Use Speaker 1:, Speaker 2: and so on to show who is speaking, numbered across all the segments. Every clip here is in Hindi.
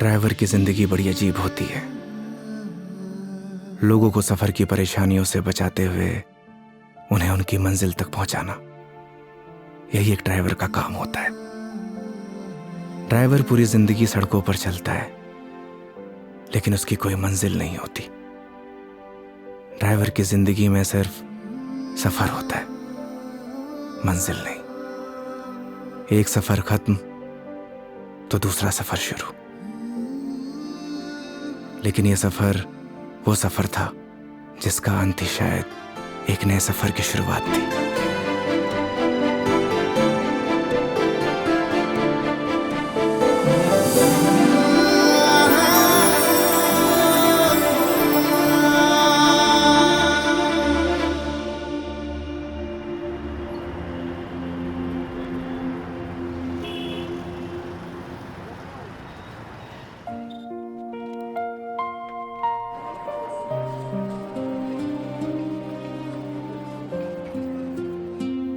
Speaker 1: ड्राइवर की जिंदगी बड़ी अजीब होती है। लोगों को सफर की परेशानियों से बचाते हुए उन्हें उनकी मंजिल तक पहुंचाना, यही एक ड्राइवर का काम होता है। ड्राइवर पूरी जिंदगी सड़कों पर चलता है, लेकिन उसकी कोई मंजिल नहीं होती। ड्राइवर की जिंदगी में सिर्फ सफर होता है, मंजिल नहीं। एक सफर खत्म तो दूसरा सफर शुरू। लेकिन यह सफर वो सफर था जिसका अंत ही शायद एक नए सफर की शुरुआत थी।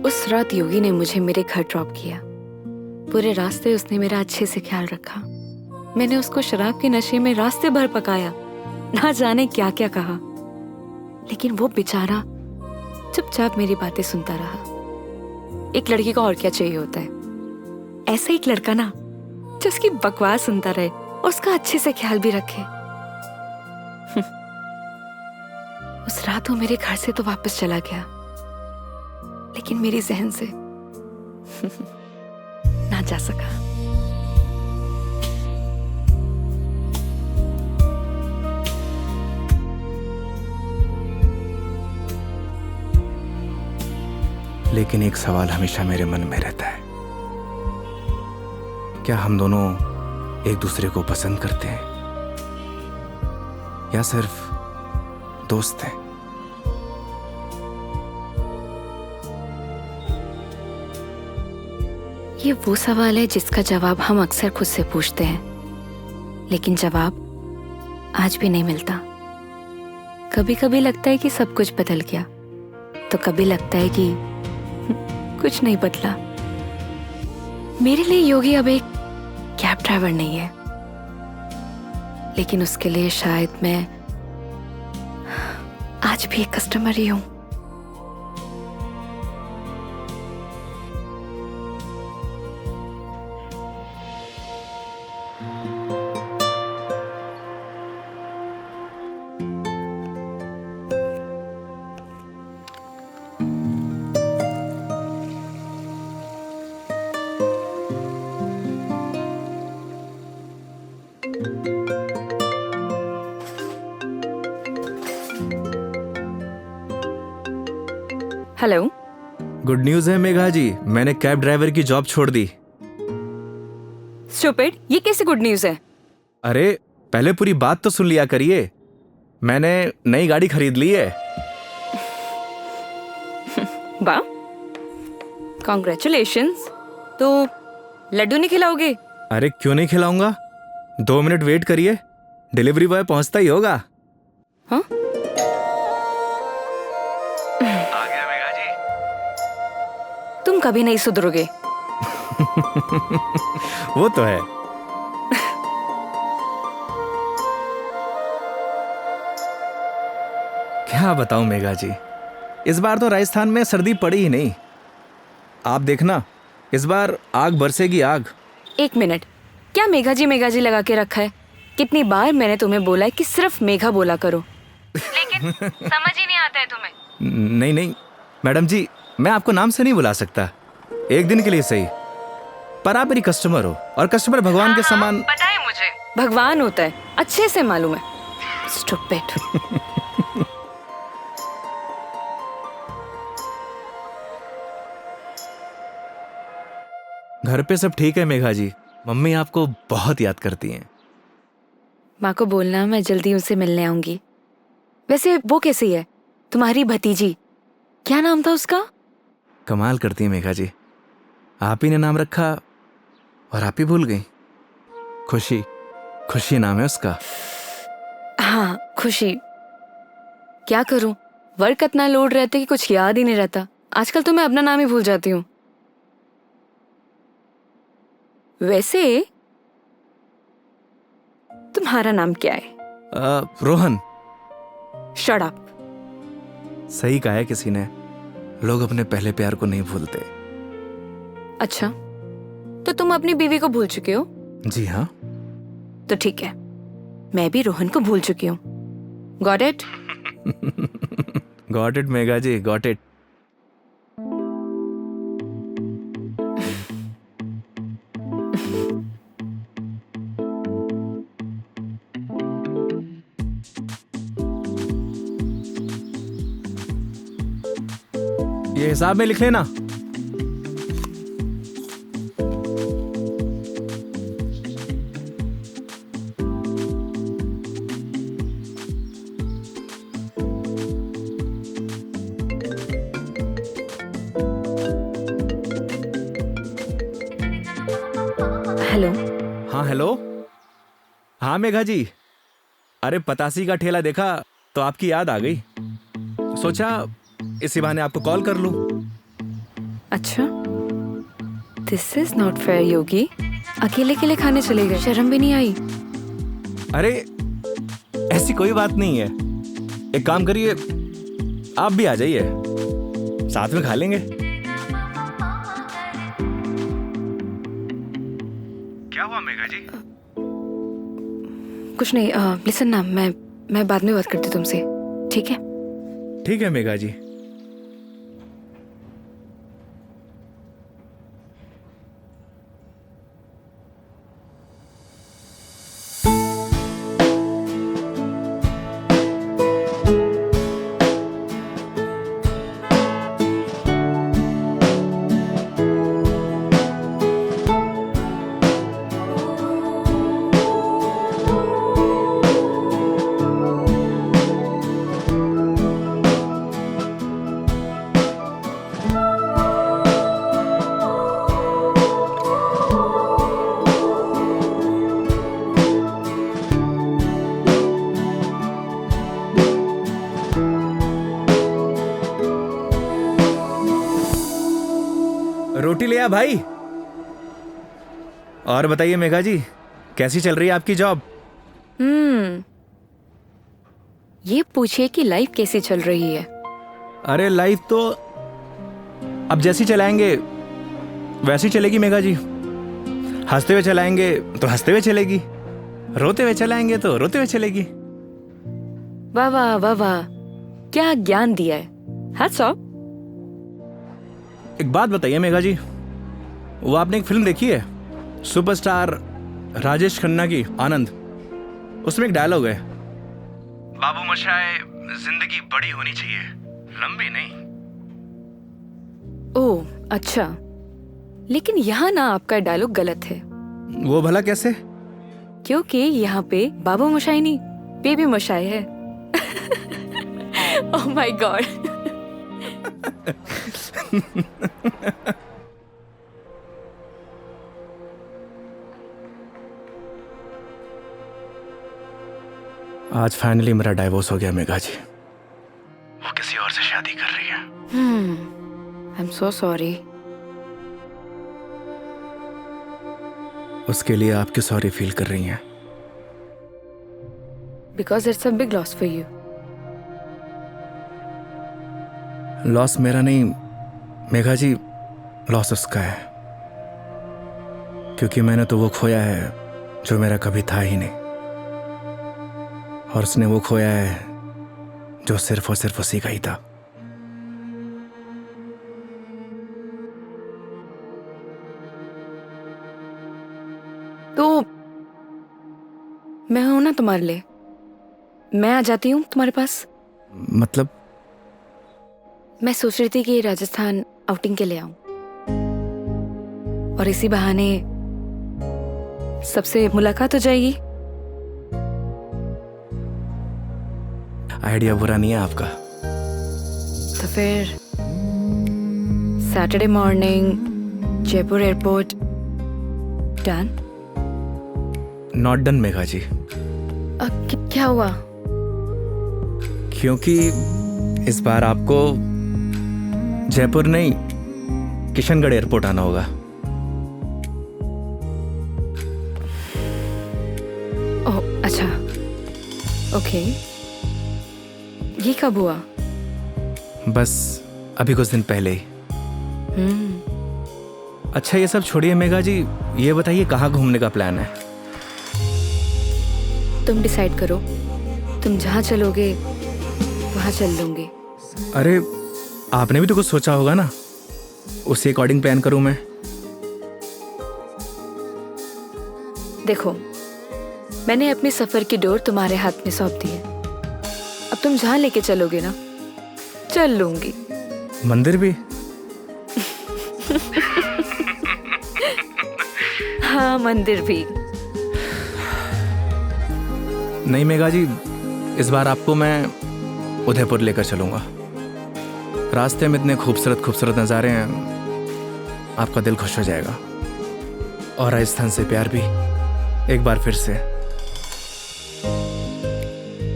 Speaker 2: उस रात योगी ने मुझे मेरे घर ड्रॉप किया। पूरे रास्ते उसने मेरा अच्छे से ख्याल रखा। मैंने उसको शराब के नशे में रास्ते भर पकाया, ना जाने क्या क्या कहा, लेकिन वो बेचारा चुपचाप मेरी बातें सुनता रहा। एक लड़की को और क्या चाहिए होता है? ऐसा एक लड़का ना जो उसकी बकवास सुनता रहे और उसका अच्छे से ख्याल भी रखे। उस रात वो मेरे घर से तो वापस चला गया, लेकिन मेरी जहन से ना जा सका।
Speaker 1: लेकिन एक सवाल हमेशा मेरे मन में रहता है, क्या हम दोनों एक दूसरे को पसंद करते हैं या सिर्फ दोस्त हैं?
Speaker 2: ये वो सवाल है जिसका जवाब हम अक्सर खुद से पूछते हैं, लेकिन जवाब आज भी नहीं मिलता। कभी कभी लगता है कि सब कुछ बदल गया, तो कभी लगता है कि कुछ नहीं बदला। मेरे लिए योगी अब एक कैब ड्राइवर नहीं है, लेकिन उसके लिए शायद मैं आज भी एक कस्टमर ही हूं। हेलो।
Speaker 1: गुड न्यूज़ है मेघा जी, मैंने कैब ड्राइवर की जॉब छोड़ दी।
Speaker 2: स्टूपिड, ये कैसे गुड न्यूज़ है?
Speaker 1: अरे पहले पूरी बात तो सुन लिया करिए। मैंने नई गाड़ी खरीद ली है।
Speaker 2: वाह, कॉन्ग्रेचुलेशंस। तो लड्डू नहीं खिलाओगे?
Speaker 1: अरे क्यों नहीं खिलाऊंगा, 2 मिनट वेट करिए, डिलीवरी बॉय पहुंचता ही होगा।
Speaker 2: हाँ?
Speaker 1: आ गया मेघा जी।
Speaker 2: तुम कभी नहीं सुधरोगे।
Speaker 1: वो तो है। क्या बताऊं मेघा जी, इस बार तो राजस्थान में सर्दी पड़ी ही नहीं। आप देखना, इस बार आग बरसेगी आग।
Speaker 2: एक मिनट, क्या मेघा जी लगा के रखा है? कितनी बार मैंने तुम्हें बोला है कि सिर्फ मेघा बोला करो, लेकिन समझ ही नहीं आता है तुम्हें।
Speaker 1: नहीं नहीं मैडम जी, मैं आपको नाम से नहीं बुला सकता, एक दिन के लिए सही, पर आप मेरी कस्टमर हो और कस्टमर भगवान के समान।
Speaker 2: पता है मुझे, भगवान होता है, अच्छे से मालूम है। स्टूपिड।
Speaker 1: घर पे सब ठीक है मेघा जी, मम्मी आपको बहुत याद करती हैं।
Speaker 2: माँ को बोलना मैं जल्दी उनसे मिलने आऊंगी। वैसे वो कैसी है, तुम्हारी भतीजी? क्या नाम था उसका?
Speaker 1: कमाल करती हैं मेघा जी, आप ही ने नाम रखा और आप ही भूल गई। खुशी, खुशी नाम है उसका।
Speaker 2: हाँ, खुशी। क्या करूं, वर्क इतना लोड रहता है कि कुछ याद ही नहीं रहता। आजकल तो मैं अपना नाम ही भूल जाती हूँ। वैसे तुम्हारा नाम क्या है?
Speaker 1: रोहन।
Speaker 2: Shut up.
Speaker 1: सही कहा है किसी ने, लोग अपने पहले प्यार को नहीं भूलते।
Speaker 2: अच्छा, तो तुम अपनी बीवी को भूल चुके हो?
Speaker 1: जी हाँ।
Speaker 2: तो ठीक है, मैं भी रोहन को भूल चुकी हूँ। Got it?
Speaker 1: Got it Megha ji, got it. ये हिसाब में लिख लेना।
Speaker 2: हेलो।
Speaker 1: हाँ हेलो। हाँ मेघा जी, अरे पतासी का ठेला देखा तो आपकी याद आ गई, सोचा इसी बहाने आपको कॉल कर लूं।
Speaker 2: अच्छा, दिस इज नॉट फेयर योगी। अकेले अकेले खाने चले गए, शर्म भी नहीं आई?
Speaker 1: अरे ऐसी कोई बात नहीं है, एक काम करिए, आप भी आ जाइए, साथ में खा लेंगे। क्या हुआ मेघा जी?
Speaker 2: कुछ नहीं। लिसन ना, मैं बाद में बात करती हूँ तुमसे, ठीक है?
Speaker 1: ठीक है मेघा जी। रोटी ले आ भाई। और बताइए मेघा जी, कैसी चल रही है आपकी जॉब?
Speaker 2: ये पूछिए कि लाइफ कैसी चल रही है।
Speaker 1: अरे लाइफ तो अब जैसी चलाएंगे वैसी चलेगी मेघा जी। हंसते हुए चलाएंगे तो हंसते हुए चलेगी, रोते हुए चलाएंगे तो रोते हुए चलेगी।
Speaker 2: वाह वाह वाह वाह, क्या ज्ञान दिया है। Hats off.
Speaker 1: एक बात बताइए मेघा जी, वो आपने एक फिल्म देखी है सुपरस्टार राजेश खन्ना की, आनंद? उसमें एक डायलॉग है, बाबू मोशाय, जिंदगी बड़ी होनी चाहिए, लंबी नहीं।
Speaker 2: ओह अच्छा, लेकिन यहाँ ना आपका डायलॉग गलत है।
Speaker 1: वो भला कैसे?
Speaker 2: क्योंकि यहाँ पे बाबू मोशाई नहीं, बेबी मोशाई है। Oh my God. आज फाइनली मेरा डाइवोर्स हो गया मेघा जी। वो किसी और से शादी कर रही है। I am so sorry.
Speaker 1: उसके लिए आप क्यों सॉरी फील कर रही हैं?
Speaker 2: Because it's a big loss for you.
Speaker 1: Loss मेरा नहीं मेघा जी, लॉस उसका है, क्योंकि मैंने तो वो खोया है जो मेरा कभी था ही नहीं, और उसने वो खोया है जो सिर्फ और सिर्फ उसी का ही था।
Speaker 2: तो मैं हूं ना तुम्हारे लिए, मैं आ जाती हूँ तुम्हारे पास।
Speaker 1: मतलब?
Speaker 2: मैं सोच रही थी कि राजस्थान आउटिंग के लिए आऊं, और इसी बहाने सबसे मुलाकात हो जाएगी।
Speaker 1: आइडिया बुरा नहीं है आपका।
Speaker 2: तो फिर Saturday morning Jaipur airport. Done?
Speaker 1: Not done Megha ji.
Speaker 2: क्या हुआ?
Speaker 1: क्योंकि इस बार आपको जयपुर नहीं, किशनगढ़ एयरपोर्ट आना होगा।
Speaker 2: ओह ओके, ये कब हुआ?
Speaker 1: बस अभी कुछ दिन पहले ही। अच्छा ये सब छोड़िए मेघा जी, ये बताइए कहाँ घूमने का प्लान है?
Speaker 2: तुम डिसाइड करो, तुम जहाँ चलोगे वहाँ चल लूंगी।
Speaker 1: अरे आपने भी तो कुछ सोचा होगा ना, उसी अकॉर्डिंग प्लान करूँ मैं।
Speaker 2: देखो, मैंने अपने सफर की डोर तुम्हारे हाथ में सौंप दी है। अब तुम जहाँ लेके चलोगे ना, चल लूंगी।
Speaker 1: मंदिर भी?
Speaker 2: हाँ, मंदिर भी।
Speaker 1: नहीं मेघा जी, इस बार आपको मैं उदयपुर लेकर चलूंगा। रास्ते में इतने खूबसूरत खूबसूरत नज़ारे हैं, आपका दिल खुश हो जाएगा। और राजस्थान से प्यार भी एक बार फिर से।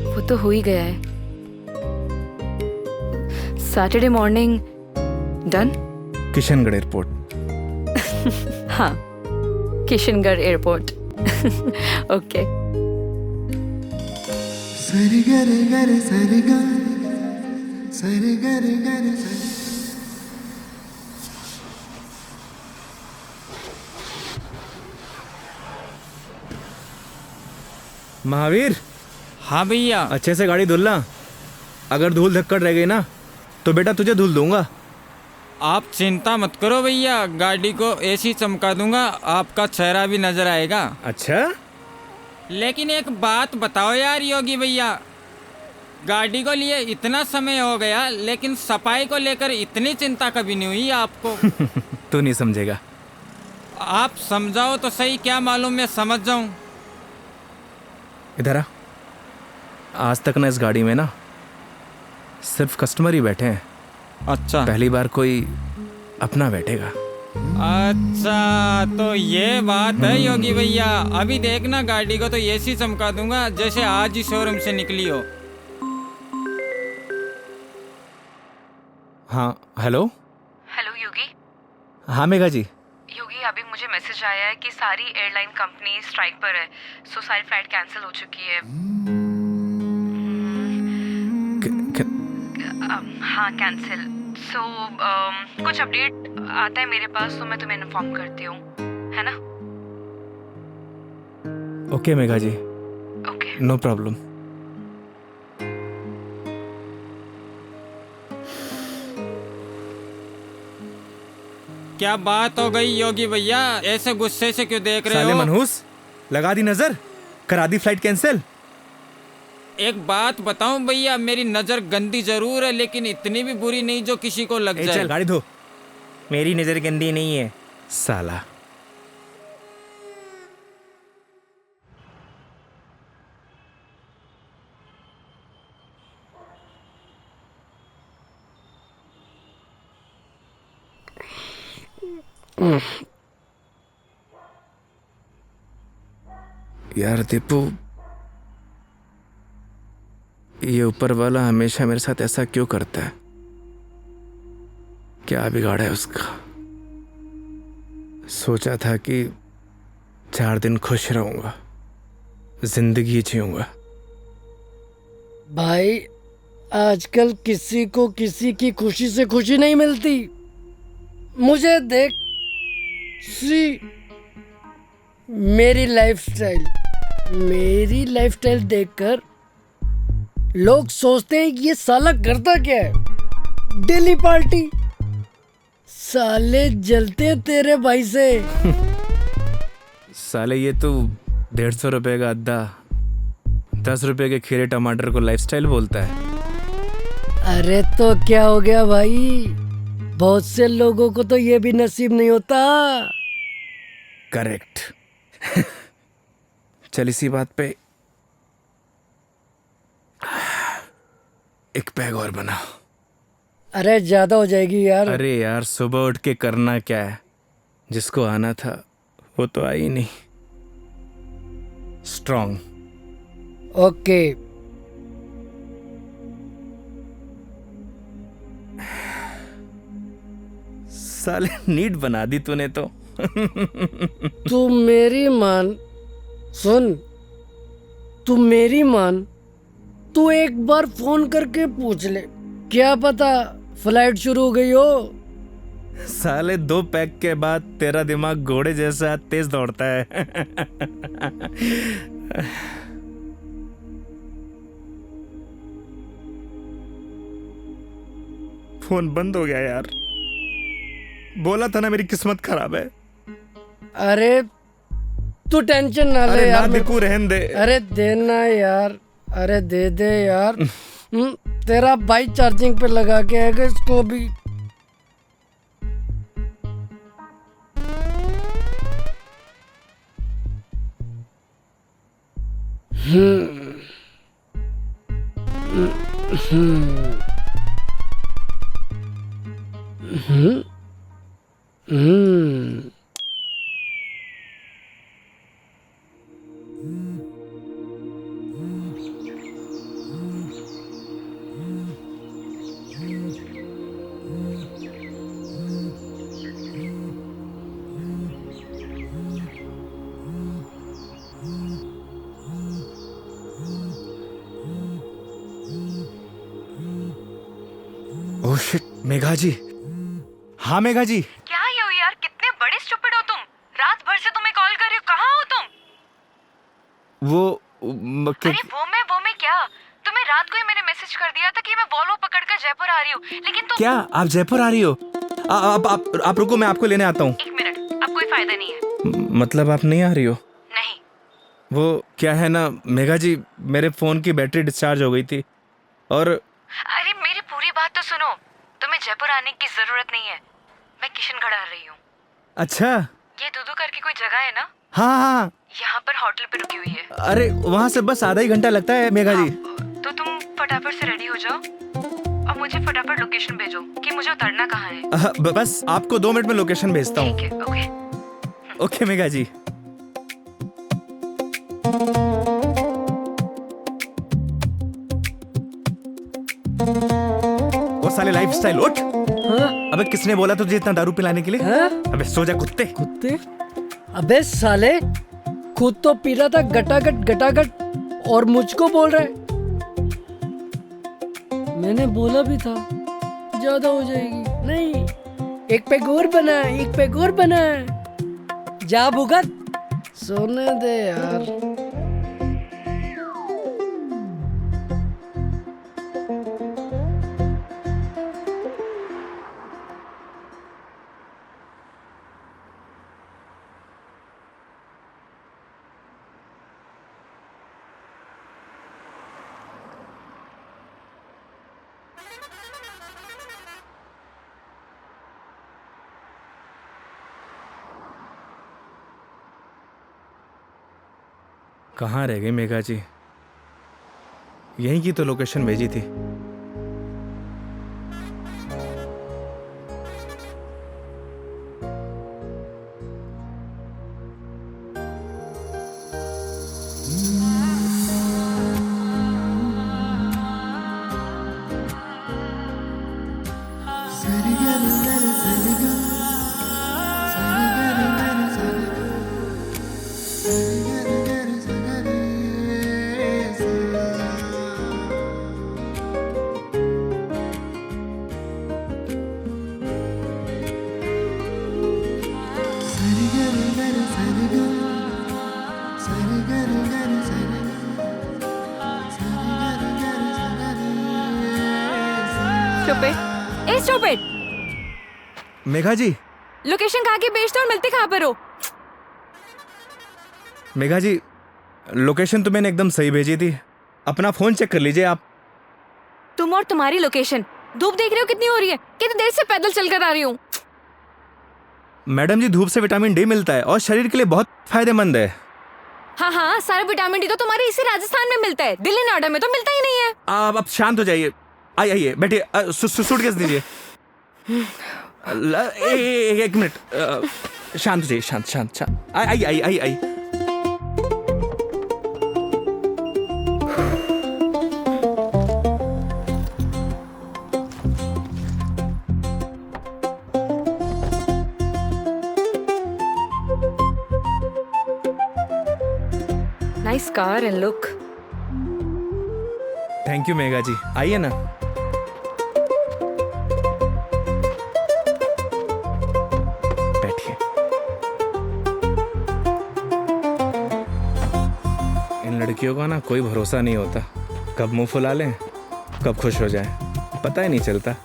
Speaker 2: वो तो हो ही गया है। Saturday morning done.
Speaker 1: Kishangarh airport.
Speaker 2: हाँ, किशनगढ़ एयरपोर्ट। ओके।
Speaker 3: सरी गरे गरे सरी गा, सरी गरे गरे सरी।
Speaker 1: महावीर,
Speaker 4: हाँ भैया।
Speaker 1: अच्छे से गाड़ी धुलना। अगर धूल धक्कड़ रह गई ना तो बेटा तुझे धुल दूंगा।
Speaker 4: आप चिंता मत करो भैया, गाड़ी को ऐसी चमका दूंगा आपका चेहरा भी नजर आएगा।
Speaker 1: अच्छा?
Speaker 4: लेकिन एक बात बताओ यार योगी भैया, गाड़ी को लिए इतना समय हो गया लेकिन सफाई को लेकर इतनी चिंता कभी नहीं हुई आपको।
Speaker 1: तू नहीं समझेगा।
Speaker 4: आप समझाओ तो सही, क्या मालूम मैं समझ जाऊं।
Speaker 1: इधर आ। आज तक ना इस गाड़ी में ना सिर्फ कस्टमर ही बैठे हैं।
Speaker 4: अच्छा,
Speaker 1: पहली बार कोई अपना बैठेगा।
Speaker 4: अच्छा तो ये बात है योगी भैया। अभी देखना गाड़ी को तो ऐसी चमका दूंगा जैसे आज ही शोरूम से निकली हो।
Speaker 1: हाँ हेलो।
Speaker 2: हेलो योगी।
Speaker 1: हाँ मेघा जी।
Speaker 2: योगी, अभी मुझे मैसेज आया है कि सारी एयरलाइन कंपनी स्ट्राइक पर है, सो सारी फ्लाइट कैंसिल हो चुकी है। हाँ, कैंसिल। सो कुछ अपडेट आता है मेरे पास तो मैं तुम्हें इन्फॉर्म करती हूँ, है ना?
Speaker 1: Okay Megha ji,
Speaker 2: okay.
Speaker 1: No problem.
Speaker 4: क्या बात हो गई योगी भैया, ऐसे गुस्से से क्यों देख रहे
Speaker 1: साले
Speaker 4: हो?
Speaker 1: मनहूस, लगा दी नजर, करा दी फ्लाइट कैंसिल।
Speaker 4: एक बात बताऊं भैया, मेरी नजर गंदी जरूर है लेकिन इतनी भी बुरी नहीं जो किसी को लग जाए।
Speaker 1: चल गाड़ी धो। मेरी नजर गंदी नहीं है साला। यार दीपू, ये ऊपर वाला हमेशा मेरे साथ ऐसा क्यों करता है? क्या बिगाड़ा है उसका? सोचा था कि 4 दिन खुश रहूंगा, जिंदगी जीऊंगा।
Speaker 5: भाई, आजकल किसी को किसी की खुशी से खुशी नहीं मिलती। मुझे देख, सी मेरी लाइफस्टाइल देखकर लोग सोचते हैं कि ये साला करता क्या है। Daily party. साले जलते हैं तेरे भाई से।
Speaker 1: साले ये तो 150 रुपए का अद्दा 10 रुपए के खीरे टमाटर को लाइफस्टाइल बोलता है।
Speaker 5: अरे तो क्या हो गया भाई, बहुत से लोगों को तो ये भी नसीब नहीं होता।
Speaker 1: करेक्ट। चल इसी बात पे एक पैग और बना।
Speaker 5: अरे ज्यादा हो जाएगी यार।
Speaker 1: अरे यार, सुबह उठ के करना क्या है? जिसको आना था वो तो आई नहीं। स्ट्रॉन्ग।
Speaker 5: ओके।
Speaker 1: साले नीट बना दी तूने तो।
Speaker 5: तू मेरी मान, सुन, तू मेरी मान, तू एक बार फोन करके पूछ ले, क्या पता फ्लाइट शुरू हो गई हो।
Speaker 1: साले 2 पैक के बाद तेरा दिमाग घोड़े जैसा तेज दौड़ता है। फोन बंद हो गया यार। बोला था ना मेरी किस्मत खराब है।
Speaker 5: अरे तू टेंशन ना ले
Speaker 1: अरे ना
Speaker 5: यार।
Speaker 1: दिकू रहन दे।
Speaker 5: अरे देना यार, अरे दे दे यार। तेरा भाई चार्जिंग पे लगा के आएगा इसको भी।
Speaker 1: ओह शिट, मेघा जी। हाँ मेघा जी।
Speaker 2: क्या ये हो यार, कितने बड़े स्टूपिड हो तुम। रात भर से तुम्हें कॉल कर रही हूँ, कहाँ हो तुम? अरे वो मैं क्या, तुम्हें रात को ही मैंने मैसेज कर दिया था कि मैं वॉल्वो पकड़कर जयपुर आ रही हूँ, लेकिन तुम
Speaker 1: क्या आप जयपुर आ रही हो? आप रुको, मैं आपको लेने आता हूँ।
Speaker 2: 1 मिनट, अब कोई फायदा नहीं है।
Speaker 1: मतलब आप नहीं आ रही हो?
Speaker 2: नहीं।
Speaker 1: वो क्या है ना मेघा जी, मेरे फोन की बैटरी डिस्चार्ज हो गई थी और
Speaker 2: अरे मेरी पूरी बात तो सुनो, तुम्हें जयपुर आने की जरूरत नहीं है। मैं किशनगढ़ आ रही हूँ।
Speaker 1: अच्छा।
Speaker 2: ये दूधू करके कोई जगह है ना,
Speaker 1: हाँ हाँ,
Speaker 2: यहाँ पर होटल पे रुकी हुई है।
Speaker 1: अरे वहाँ से बस आधा ही घंटा लगता है मेघा जी।
Speaker 2: तो तुम फटाफट से रेडी हो जाओ और मुझे फटाफट लोकेशन भेजो कि मुझे उतरना कहाँ है।
Speaker 1: बस आपको 2 मिनट में लोकेशन भेजता हूँ।
Speaker 2: ठीक है, ओके।
Speaker 1: ओके मेघा जी। वो साले लाइफस्टाइल उठ।
Speaker 5: हाँ?
Speaker 1: अबे किसने बोला तुझे इतना दारू पिलाने के लिए?
Speaker 5: हाँ?
Speaker 1: अबे सो जा कुत्ते।
Speaker 5: कुत्ते? अबे साले, खुद तो पी रहा था गटागट गटागट और मुझको बोल रहा है। मैंने बोला भी था ज्यादा हो जाएगी। नहीं, 1 पैक और बना, 1 पैक और बना। जा भुगत, सोने दे यार।
Speaker 1: कहाँ रह गई मेघा जी? यहीं की तो लोकेशन भेजी थी।
Speaker 2: स्टूपिड।
Speaker 1: मेघा जी,
Speaker 2: लोकेशन कहाँ की भेजते हो और मिलते कहाँ पर हो?
Speaker 1: मेघा जी, लोकेशन तो मैंने एकदम सही भेजी थी। अपना फोन चेक कर लीजिए आप।
Speaker 2: तुम और तुम्हारी लोकेशन। धूप देख रहे हो कितनी हो रही है? कितनी देर से पैदल चलकर आ रही हूँ।
Speaker 1: मैडम जी, धूप से विटामिन डी मिलता है और शरीर के लिए बहुत फायदेमंद है।
Speaker 2: हाँ हाँ, सारा विटामिन डी तो तुम्हारे इसी राजस्थान में मिलता है, दिल्ली नोएडा में तो मिलता ही नहीं है।
Speaker 1: आप शांत हो जाइए। आइए बैठिए। सूटकेस दीजिए। 1 मिनट, शांत हो जाइए। शांत। आई।
Speaker 2: Nice car and look.
Speaker 1: Thank you Megha ji, आइए ना। बैठिए। इन लड़कियों का ना कोई भरोसा नहीं होता, कब मुंह फुला लें कब खुश हो जाए, पता ही नहीं चलता।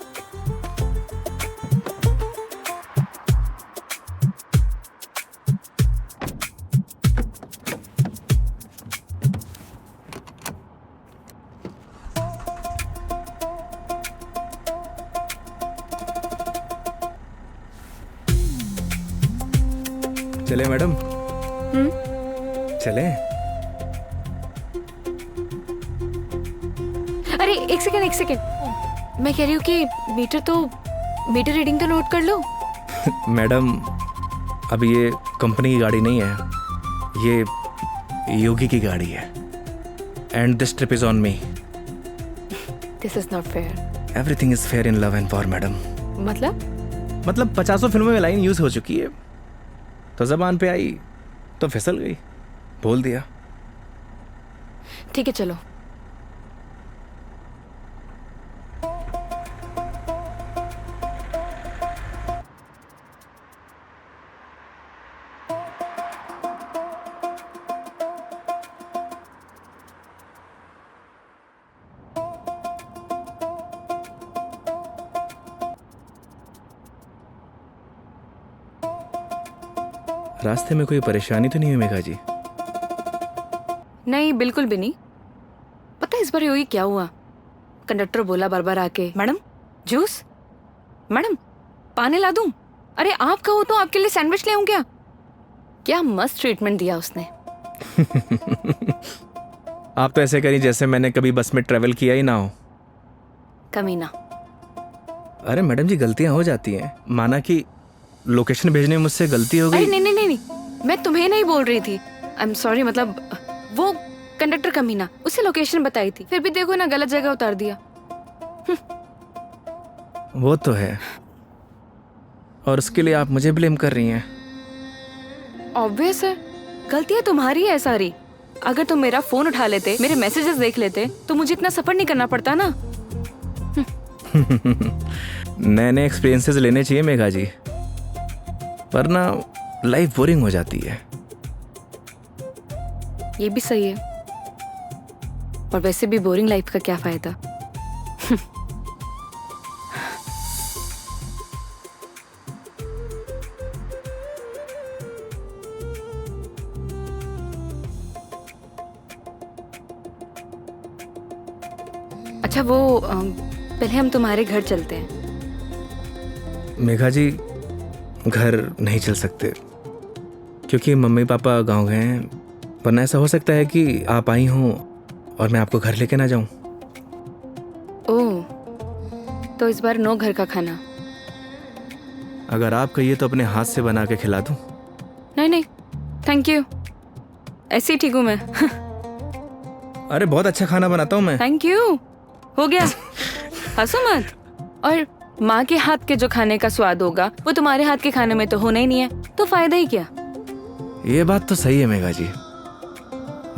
Speaker 1: चले मैडम? चले?
Speaker 2: अरे एक सेकेंड, मैं कह रही हूँ कि मीटर रीडिंग तो नोट कर लो।
Speaker 1: मैडम अब ये कंपनी की गाड़ी नहीं है, ये योगी की गाड़ी है। And this trip is on me.
Speaker 2: This is not fair.
Speaker 1: Everything is fair in love and war madam.
Speaker 2: मतलब
Speaker 1: 50 फिल्मों में लाइन यूज हो चुकी है, तो जबान पे आई तो फिसल गई, बोल दिया।
Speaker 2: ठीक है चलो।
Speaker 1: रास्ते में कोई परेशानी तो नहीं हुई मेघा जी?
Speaker 2: नहीं बिल्कुल भी नहीं। पता है इस बार योगी क्या हुआ? कंडक्टर बोला बार बार आके, मैडम जूस, मैडम पानी ला दूं? अरे आप कहो तो आपके लिए सैंडविच ले आऊं क्या? क्या मस्त ट्रीटमेंट दिया उसने।
Speaker 1: आप तो ऐसे करी जैसे मैंने कभी बस में ट्रेवल किया ही ना हो।
Speaker 2: कमीना।
Speaker 1: अरे मैडम जी गलतियां हो जाती हैं, माना कि लोकेशन भेजने में मुझसे गलती हो
Speaker 2: अरे
Speaker 1: गई।
Speaker 2: नहीं, मैं तुम्हें नहीं बोल रही थी। आई एम सॉरी, मतलब वो कंडक्टर कमीना, उसे लोकेशन बताई थी, फिर भी देखो ना गलत जगह उतार दिया।
Speaker 1: वो तो है, और उसके लिए आप मुझे ब्लेम कर रही हैं।
Speaker 2: ऑब्वियस है, गलतियां तुम्हारी है सारी। अगर तुम मेरा फोन उठा लेते, मेरे मैसेजेस देख लेते, तो मुझे इतना सफर नहीं करना पड़ता ना।
Speaker 1: नए नए एक्सपीरियंसेस लेने चाहिए मेघा जी, वरना लाइफ बोरिंग हो जाती है।
Speaker 2: ये भी सही है, और वैसे भी बोरिंग लाइफ का क्या फायदा। अच्छा वो पहले हम तुम्हारे घर चलते हैं।
Speaker 1: मेघा जी घर नहीं चल सकते, क्योंकि मम्मी पापा गांव गए हैं, वरना ऐसा हो सकता है कि आप आई हों और मैं आपको घर लेके ना जाऊं।
Speaker 2: ओह, तो इस बार नो घर का खाना।
Speaker 1: अगर आप कहिए तो अपने हाथ से बना के खिला दूं।
Speaker 2: नहीं थैंक यू, ऐसे ही ठीक हूँ मैं।
Speaker 1: अरे बहुत अच्छा खाना बनाता हूं मैं।
Speaker 2: थैंक यू, हो गया। हंसो मत। और माँ के हाथ के जो खाने का स्वाद होगा वो तुम्हारे हाथ के खाने में तो होना ही नहीं है, तो फायदा ही क्या।
Speaker 1: ये बात तो सही है मेघा जी,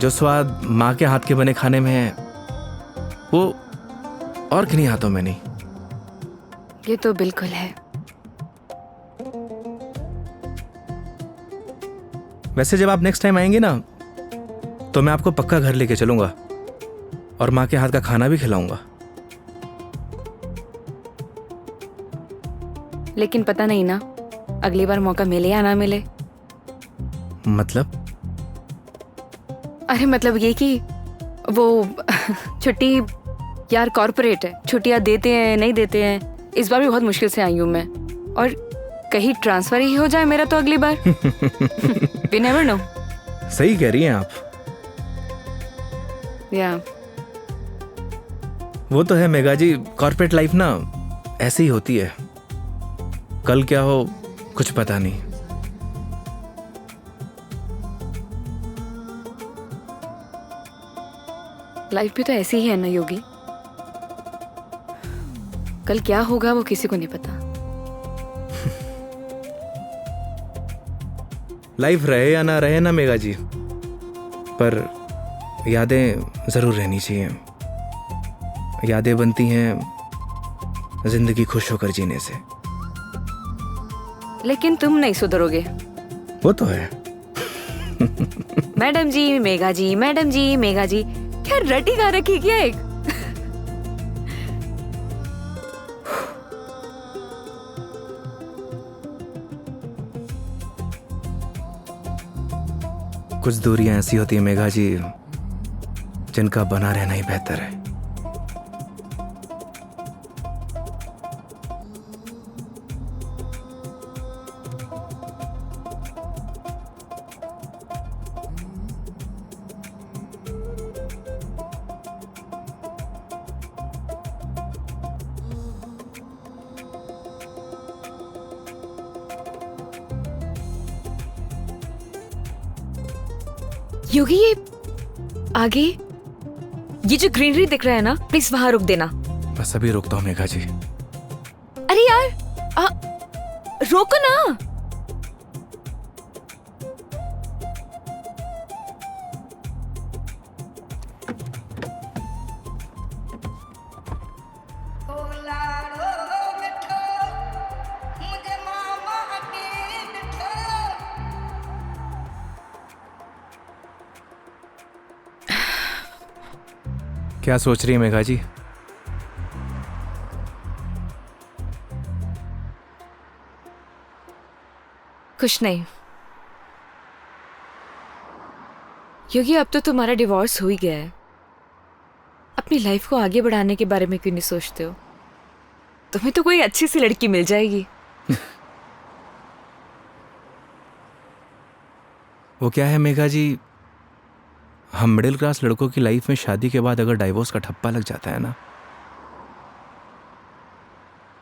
Speaker 1: जो स्वाद माँ के हाथ के बने खाने में है वो और किन्हीं हाथों में नहीं।
Speaker 2: ये तो बिल्कुल है।
Speaker 1: वैसे जब आप नेक्स्ट टाइम आएंगे ना, तो मैं आपको पक्का घर लेके चलूंगा और माँ के हाथ का खाना भी खिलाऊंगा।
Speaker 2: लेकिन पता नहीं ना, अगली बार मौका मिले या ना मिले।
Speaker 1: मतलब?
Speaker 2: अरे मतलब ये कि वो छुट्टी यार कॉर्पोरेट है, छुट्टियां देते हैं नहीं देते हैं। इस बार भी बहुत मुश्किल से आई हूँ मैं, और कहीं ट्रांसफर ही हो जाए मेरा तो अगली बार। We never know।
Speaker 1: सही कह रही हैं आप।
Speaker 2: या
Speaker 1: वो तो है मेघा जी, कॉर्पोरेट लाइफ ना ऐसे ही होती है, कल क्या हो कुछ पता नहीं।
Speaker 2: लाइफ भी तो ऐसी ही है ना योगी, कल क्या होगा वो किसी को नहीं पता।
Speaker 1: लाइफ रहे या ना रहे ना मेघा जी, पर यादें जरूर रहनी चाहिए। यादें बनती हैं जिंदगी खुश होकर जीने से।
Speaker 2: लेकिन तुम नहीं सुधरोगे।
Speaker 1: वो तो है।
Speaker 2: मैडम जी मेघा जी, मैडम जी मेघा जी, क्या रटी गा रखी क्या एक?
Speaker 1: कुछ दूरियां ऐसी होती है मेघा जी जिनका बना रहना ही बेहतर है।
Speaker 2: योगी ये आगे ये जो ग्रीनरी दिख रहा है ना, प्लीज वहां रुक देना।
Speaker 1: बस अभी रुकता हूँ मेघा जी।
Speaker 2: अरे यार रोको ना।
Speaker 1: क्या सोच रही है मेघा जी?
Speaker 2: कुछ नहीं योगी, अब तो तुम्हारा डिवोर्स हो ही गया है। अपनी लाइफ को आगे बढ़ाने के बारे में क्यों नहीं सोचते हो? तुम्हें तो कोई अच्छी सी लड़की मिल जाएगी।
Speaker 1: वो क्या है मेघा जी, हम मिडिल क्लास लड़कों की लाइफ में शादी के बाद अगर डाइवोर्स का ठप्पा लग जाता है ना,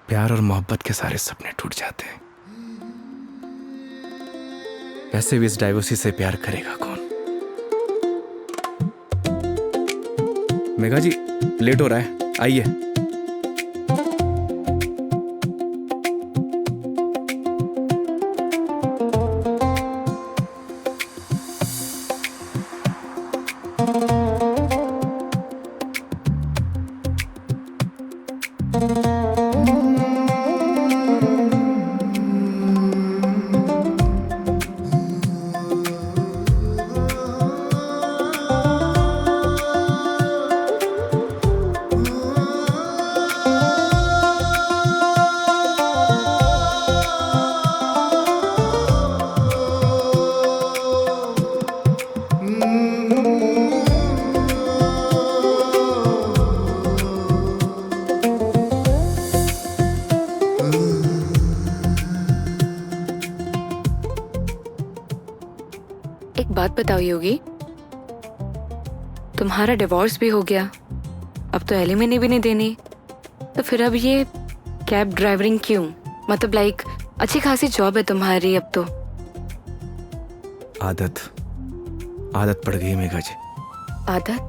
Speaker 1: प्यार और मोहब्बत के सारे सपने टूट जाते हैं। वैसे भी इस डाइवोर्सी से प्यार करेगा कौन? मेघा जी लेट हो रहा है, आइए।
Speaker 2: एक बात बताओ योगी, तुम्हारा डिवोर्स भी हो गया, अब तो एलिमनी भी नहीं देनी, तो फिर अब ये कैब ड्राइवरिंग क्यों? मतलब लाइक अच्छी खासी जॉब है तुम्हारी अब तो।
Speaker 1: आदत पड़ गई मेघा जी।
Speaker 2: आदत?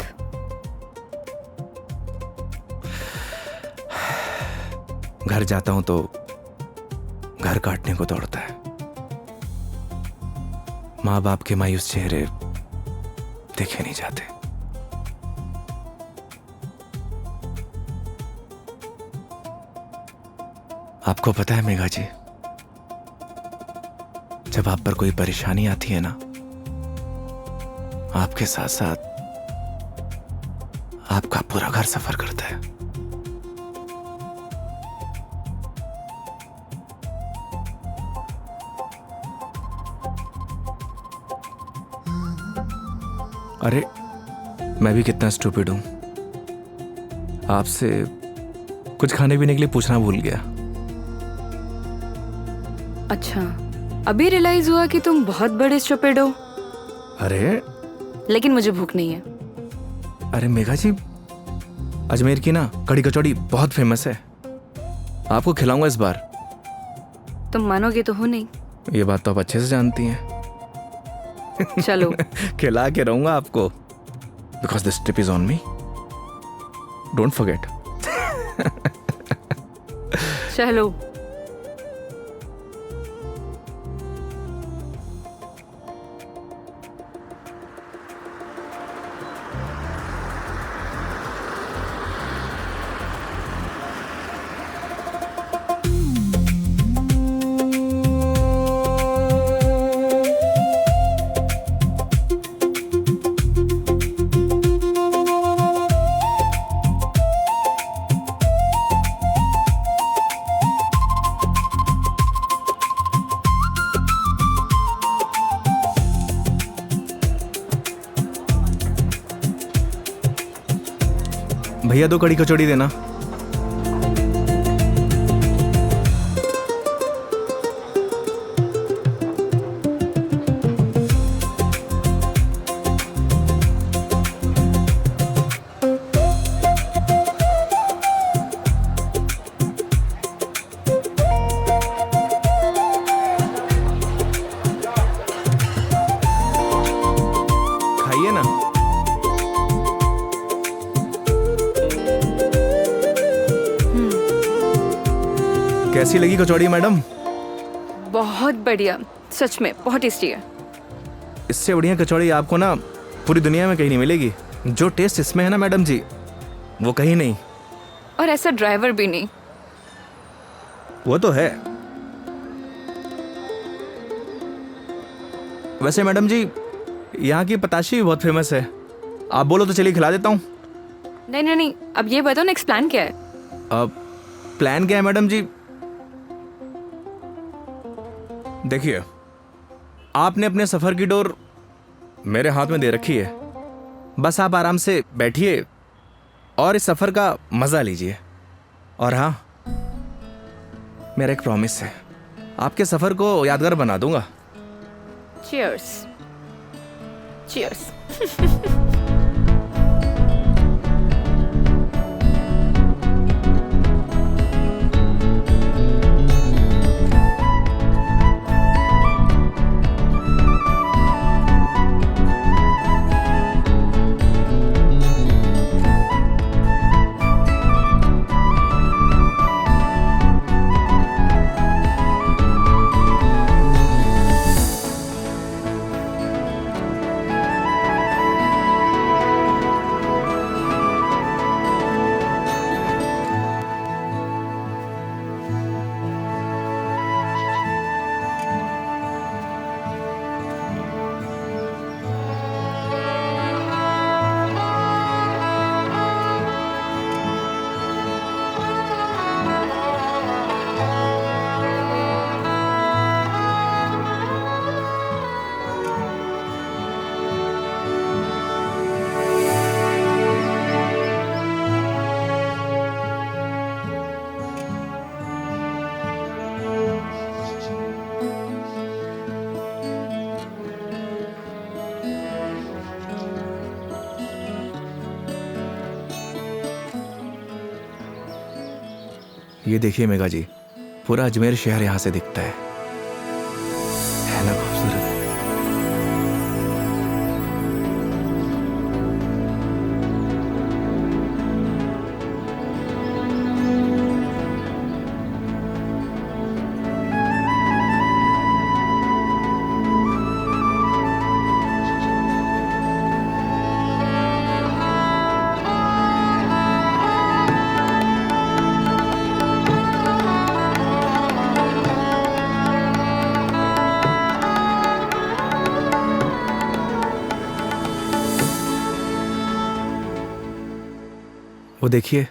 Speaker 1: घर जाता हूं तो घर काटने को दौड़ता है। माँ बाप के मायूस चेहरे देखे नहीं जाते। आपको पता है मेघा जी, जब आप पर कोई परेशानी आती है ना, आपके साथ साथ आपका पूरा घर सफर करता है। अरे मैं भी कितना स्टूपिड हूं, आपसे कुछ खाने पीने के लिए पूछना भूल गया।
Speaker 2: अच्छा, अभी रियलाइज हुआ कि तुम बहुत बड़े स्टूपिड हो।
Speaker 1: अरे
Speaker 2: लेकिन मुझे भूख नहीं है।
Speaker 1: अरे मेघा जी, अजमेर की ना कड़ी कचौड़ी बहुत फेमस है, आपको खिलाऊंगा इस बार।
Speaker 2: तुम मानोगे तो हो नहीं।
Speaker 1: ये बात तो आप अच्छे से जानती हैं।
Speaker 2: चलो।
Speaker 1: खिला के रहूंगा आपको, because this trip is on me, don't forget.
Speaker 2: चलो।
Speaker 1: भैया 2 कड़ी कचौड़ी देना। खाइए ना। कैसी लगी कचौड़ी मैडम?
Speaker 2: बहुत बढ़िया, सच में बहुत टेस्टी है।
Speaker 1: इससे बढ़िया कचौड़ी आपको ना पूरी दुनिया में कहीं नहीं मिलेगी। जो टेस्ट इसमें है ना मैडम जी, वो कहीं नहीं।
Speaker 2: और ऐसा ड्राइवर भी नहीं।
Speaker 1: वो तो है। वैसे मैडम जी, यहाँ की पताशी भी बहुत फेमस है। आप बोलो तो चलिए खिला देता हूँ।
Speaker 2: नहीं नहीं नहीं, अब ये बताओ नेक्स्ट प्लान क्या है?
Speaker 1: अब प्लान क्या है मैडम जी? देखिए, आपने अपने सफर की डोर मेरे हाथ में दे रखी है। बस आप आराम से बैठिए और इस सफर का मजा लीजिए। और हाँ, मेरा एक प्रॉमिस है, आपके सफर को यादगार बना दूंगा।
Speaker 2: चीयर्स। चीयर्स।
Speaker 1: ये देखिए मेघा जी, पूरा अजमेर शहर यहाँ से दिखता है ना खूबसूरत? वो देखिए,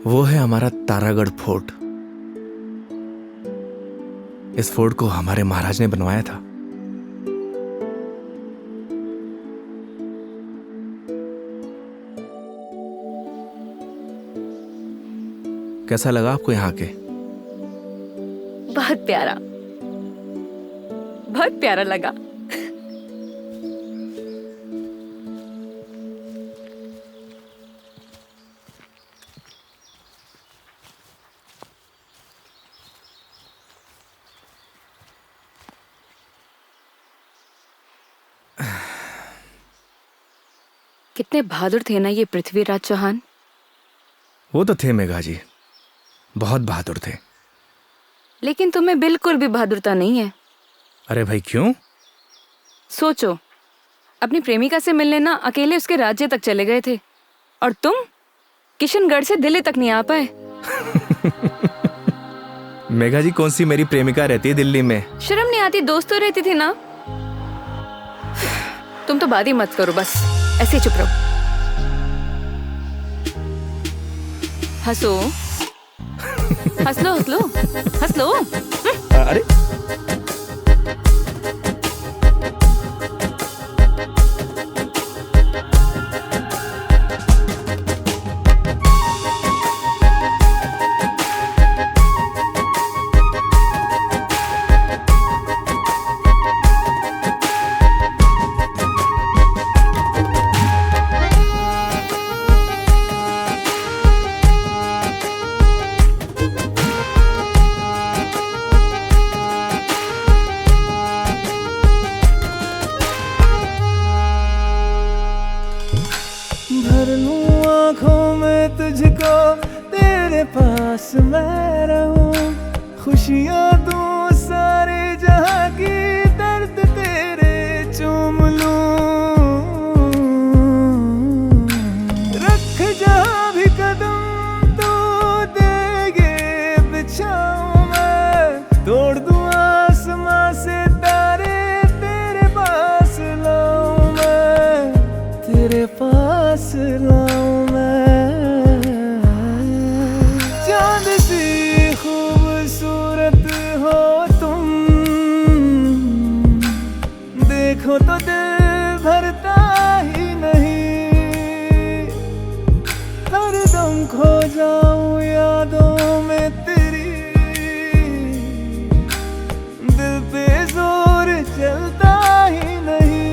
Speaker 1: वो है हमारा तारागढ़ फोर्ट। इस फोर्ट को हमारे महाराज ने बनवाया था। कैसा लगा आपको यहाँ के?
Speaker 2: बहुत प्यारा, बहुत प्यारा लगा। कितने बहादुर थे ना ये पृथ्वीराज चौहान।
Speaker 1: वो तो थे मेघा जी, बहुत बहादुर थे।
Speaker 2: लेकिन तुम्हें बिल्कुल भी बहादुरता नहीं है।
Speaker 1: अरे भाई क्यों?
Speaker 2: सोचो, अपनी प्रेमिका से मिलने ना अकेले उसके राज्य तक चले गए थे, और तुम किशनगढ़ से दिल्ली तक नहीं आ पाए।
Speaker 1: मेघा जी, कौन सी मेरी प्रेमिका रहती है दिल्ली में?
Speaker 2: शर्म नहीं आती? दोस्त तो रहती थी ना। तुम तो बात ही मत करो, बस ऐसे ही चुप रहो। हंसो, हंस लो, हंस लो, हंस लो।
Speaker 1: अरे
Speaker 3: पास मैं रहूं, खुशियां दूं सारे जहां की, दर्द तेरे चूम लूं। रख जहां भी कदम तो देगे बिछाऊं मैं, तोड़ दूं आसमां से तारे, तेरे पास लाऊं मैं, तेरे पास लाऊं मैं। चांद सी खूबसूरत हो तुम, देखो तो दिल भरता ही नहीं, हरदम खो जाऊं यादों में तेरी, दिल पे जोर चलता ही नहीं।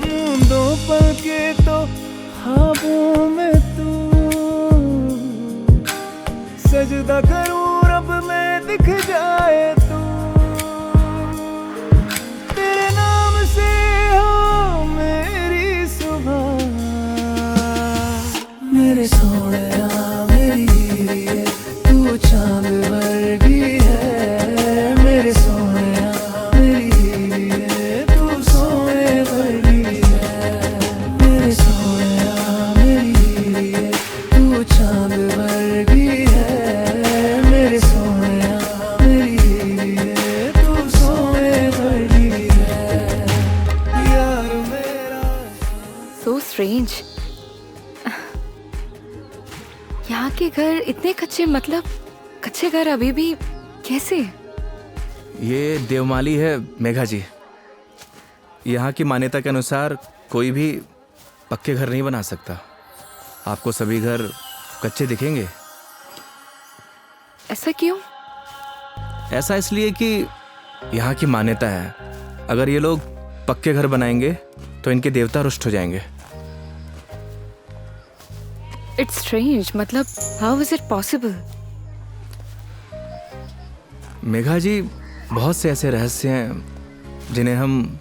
Speaker 3: मूंदों पल के तो ख्वाबों में तू, सजदा करूं रब में दिख जाए तू, तेरे नाम से हो मेरी सुबह। मेरे सोनिया मेरी हीरे, तू चांद वर्गी है, मेरे सोनिया मेरी हीरे, तू सोने वर्गी है, मेरे सोनिया मेरी हीरे, तू चांद वर्गी है, मेरे सोनिया मेरी हीरे, तू सोने वर्गी है, यार मेरा।
Speaker 2: So strange. यहाँ के घर इतने कच्चे, मतलब कच्चे घर अभी भी कैसे?
Speaker 1: ये देवमाली है मेघा जी। यहाँ की मान्यता के अनुसार कोई भी पक्के घर नहीं बना सकता। आपको सभी घर कच्चे दिखेंगे।
Speaker 2: ऐसा क्यों?
Speaker 1: ऐसा इसलिए कि यहाँ की मान्यता है, अगर ये लोग पक्के घर बनाएंगे तो इनके देवता रुष्ट हो जाएंगे।
Speaker 2: इट्स स्ट्रेंज, मतलब how is it possible?
Speaker 1: Megha ji, बहुत से ऐसे रहस्य हैं जिन्हें हम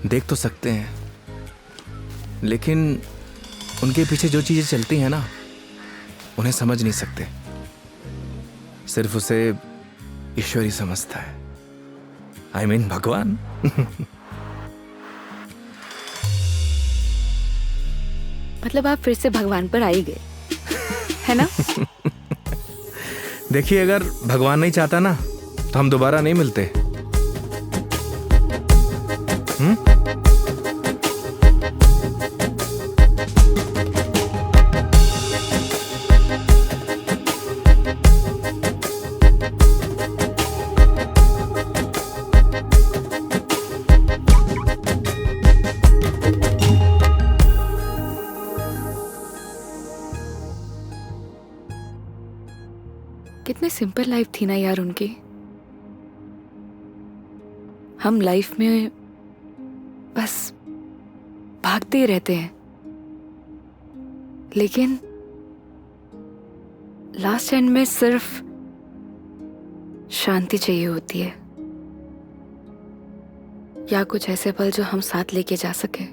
Speaker 1: देख तो सकते हैं, लेकिन उनके पीछे जो चीज़ें चलती हैं ना, उन्हें समझ नहीं सकते। सिर्फ उसे ईश्वर ही समझता है। I mean, भगवान।
Speaker 2: मतलब आप फिर से भगवान पर आ ही गए, है ना?
Speaker 1: देखिए, अगर भगवान नहीं चाहता ना तो हम दोबारा नहीं मिलते।
Speaker 2: कितने सिंपल लाइफ थी ना यार उनकी। हम लाइफ में बस भागते ही रहते हैं, लेकिन लास्ट एंड में सिर्फ शांति चाहिए होती है, या कुछ ऐसे पल जो हम साथ लेके जा सके,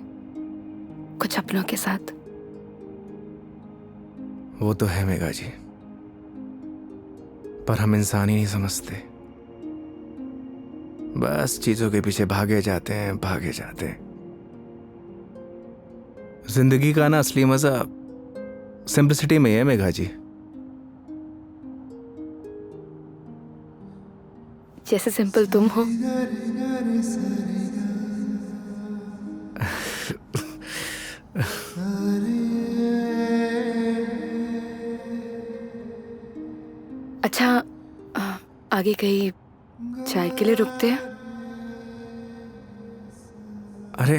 Speaker 2: कुछ अपनों के साथ।
Speaker 1: वो तो है मेघा जी, पर हम इंसान ही नहीं समझते। बस चीजों के पीछे भागे जाते हैं, भागे जाते हैं। जिंदगी का ना असली मजा सिंपलिसिटी में है मेघा जी।
Speaker 2: जैसे सिंपल तुम हो। अच्छा, आगे कहीं चाय के लिए रुकते हैं?
Speaker 1: अरे,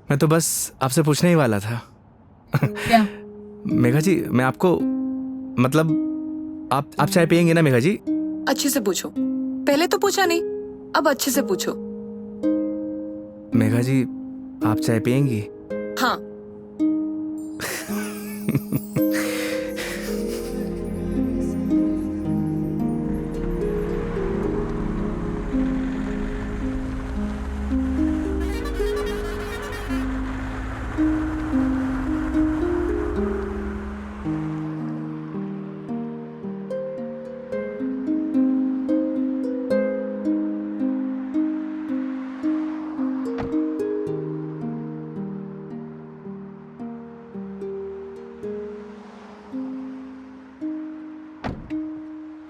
Speaker 1: मैं तो बस आपसे पूछने ही वाला था।
Speaker 2: क्या?
Speaker 1: मेघा जी, मैं आपको मतलब आप चाय पियेंगे ना मेघा जी?
Speaker 2: अच्छे से पूछो, पहले तो पूछा नहीं, अब अच्छे से पूछो।
Speaker 1: मेघा जी, आप चाय पियेंगी?
Speaker 2: हाँ।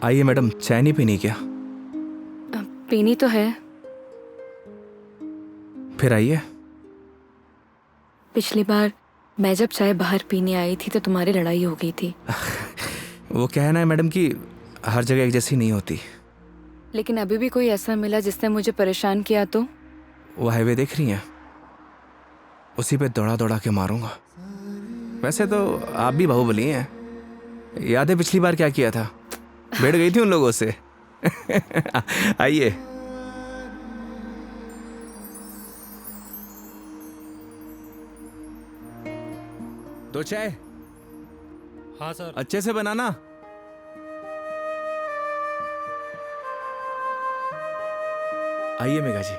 Speaker 1: आइए मैडम, चाय नहीं पीनी क्या?
Speaker 2: पीनी तो है।
Speaker 1: फिर आइए।
Speaker 2: पिछली बार मैं जब चाय बाहर पीने आई थी तो तुम्हारी लड़ाई हो गई थी।
Speaker 1: वो कहना है मैडम कि हर जगह एक जैसी नहीं होती।
Speaker 2: लेकिन अभी भी कोई ऐसा मिला जिसने मुझे परेशान किया तो?
Speaker 1: वो हाईवे देख रही हैं, उसी पे दौड़ा दौड़ा के मारूंगा। वैसे तो आप भी बाहुबली हैं। याद है पिछली बार क्या किया था? बैठ गई थी उन लोगों से। आइए। दो चाय।
Speaker 6: हाँ सर।
Speaker 1: अच्छे से बनाना। आइए मेघा जी।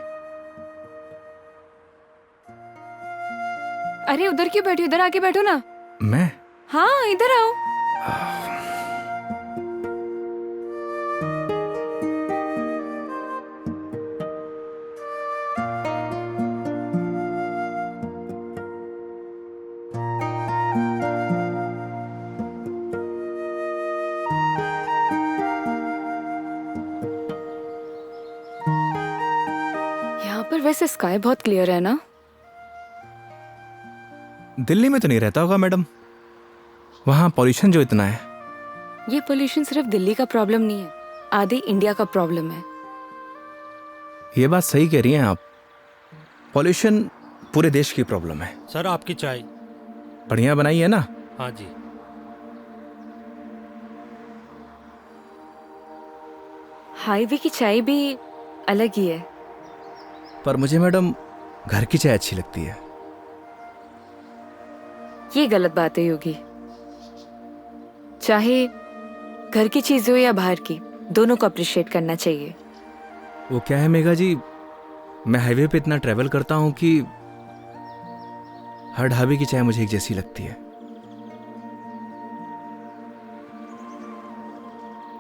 Speaker 2: अरे उधर क्यों बैठी, उधर आके बैठो ना।
Speaker 1: मैं?
Speaker 2: हाँ इधर आओ। यहाँ पर वैसे स्काई बहुत क्लियर है ना?
Speaker 1: दिल्ली में तो नहीं रहता होगा मैडम, वहां पॉल्यूशन जो इतना है।
Speaker 2: ये पोल्यूशन सिर्फ दिल्ली का प्रॉब्लम नहीं है, आधे इंडिया का प्रॉब्लम है।
Speaker 1: ये बात सही कह रही हैं आप, पॉल्यूशन पूरे देश की प्रॉब्लम है।
Speaker 6: सर आपकी चाय।
Speaker 1: बढ़िया बनाई है ना?
Speaker 6: हाँ जी।
Speaker 2: हाईवे की चाय भी अलग ही है।
Speaker 1: पर मुझे मैडम घर की चाय अच्छी लगती है।
Speaker 2: ये गलत बात है योगी। चाहे घर की चीज हो या बाहर की, दोनों को अप्रिशिएट करना चाहिए।
Speaker 1: वो क्या है मेघा जी, मैं हाईवे पे इतना ट्रैवल करता हूं कि हर ढाबे की चाय मुझे एक जैसी लगती है।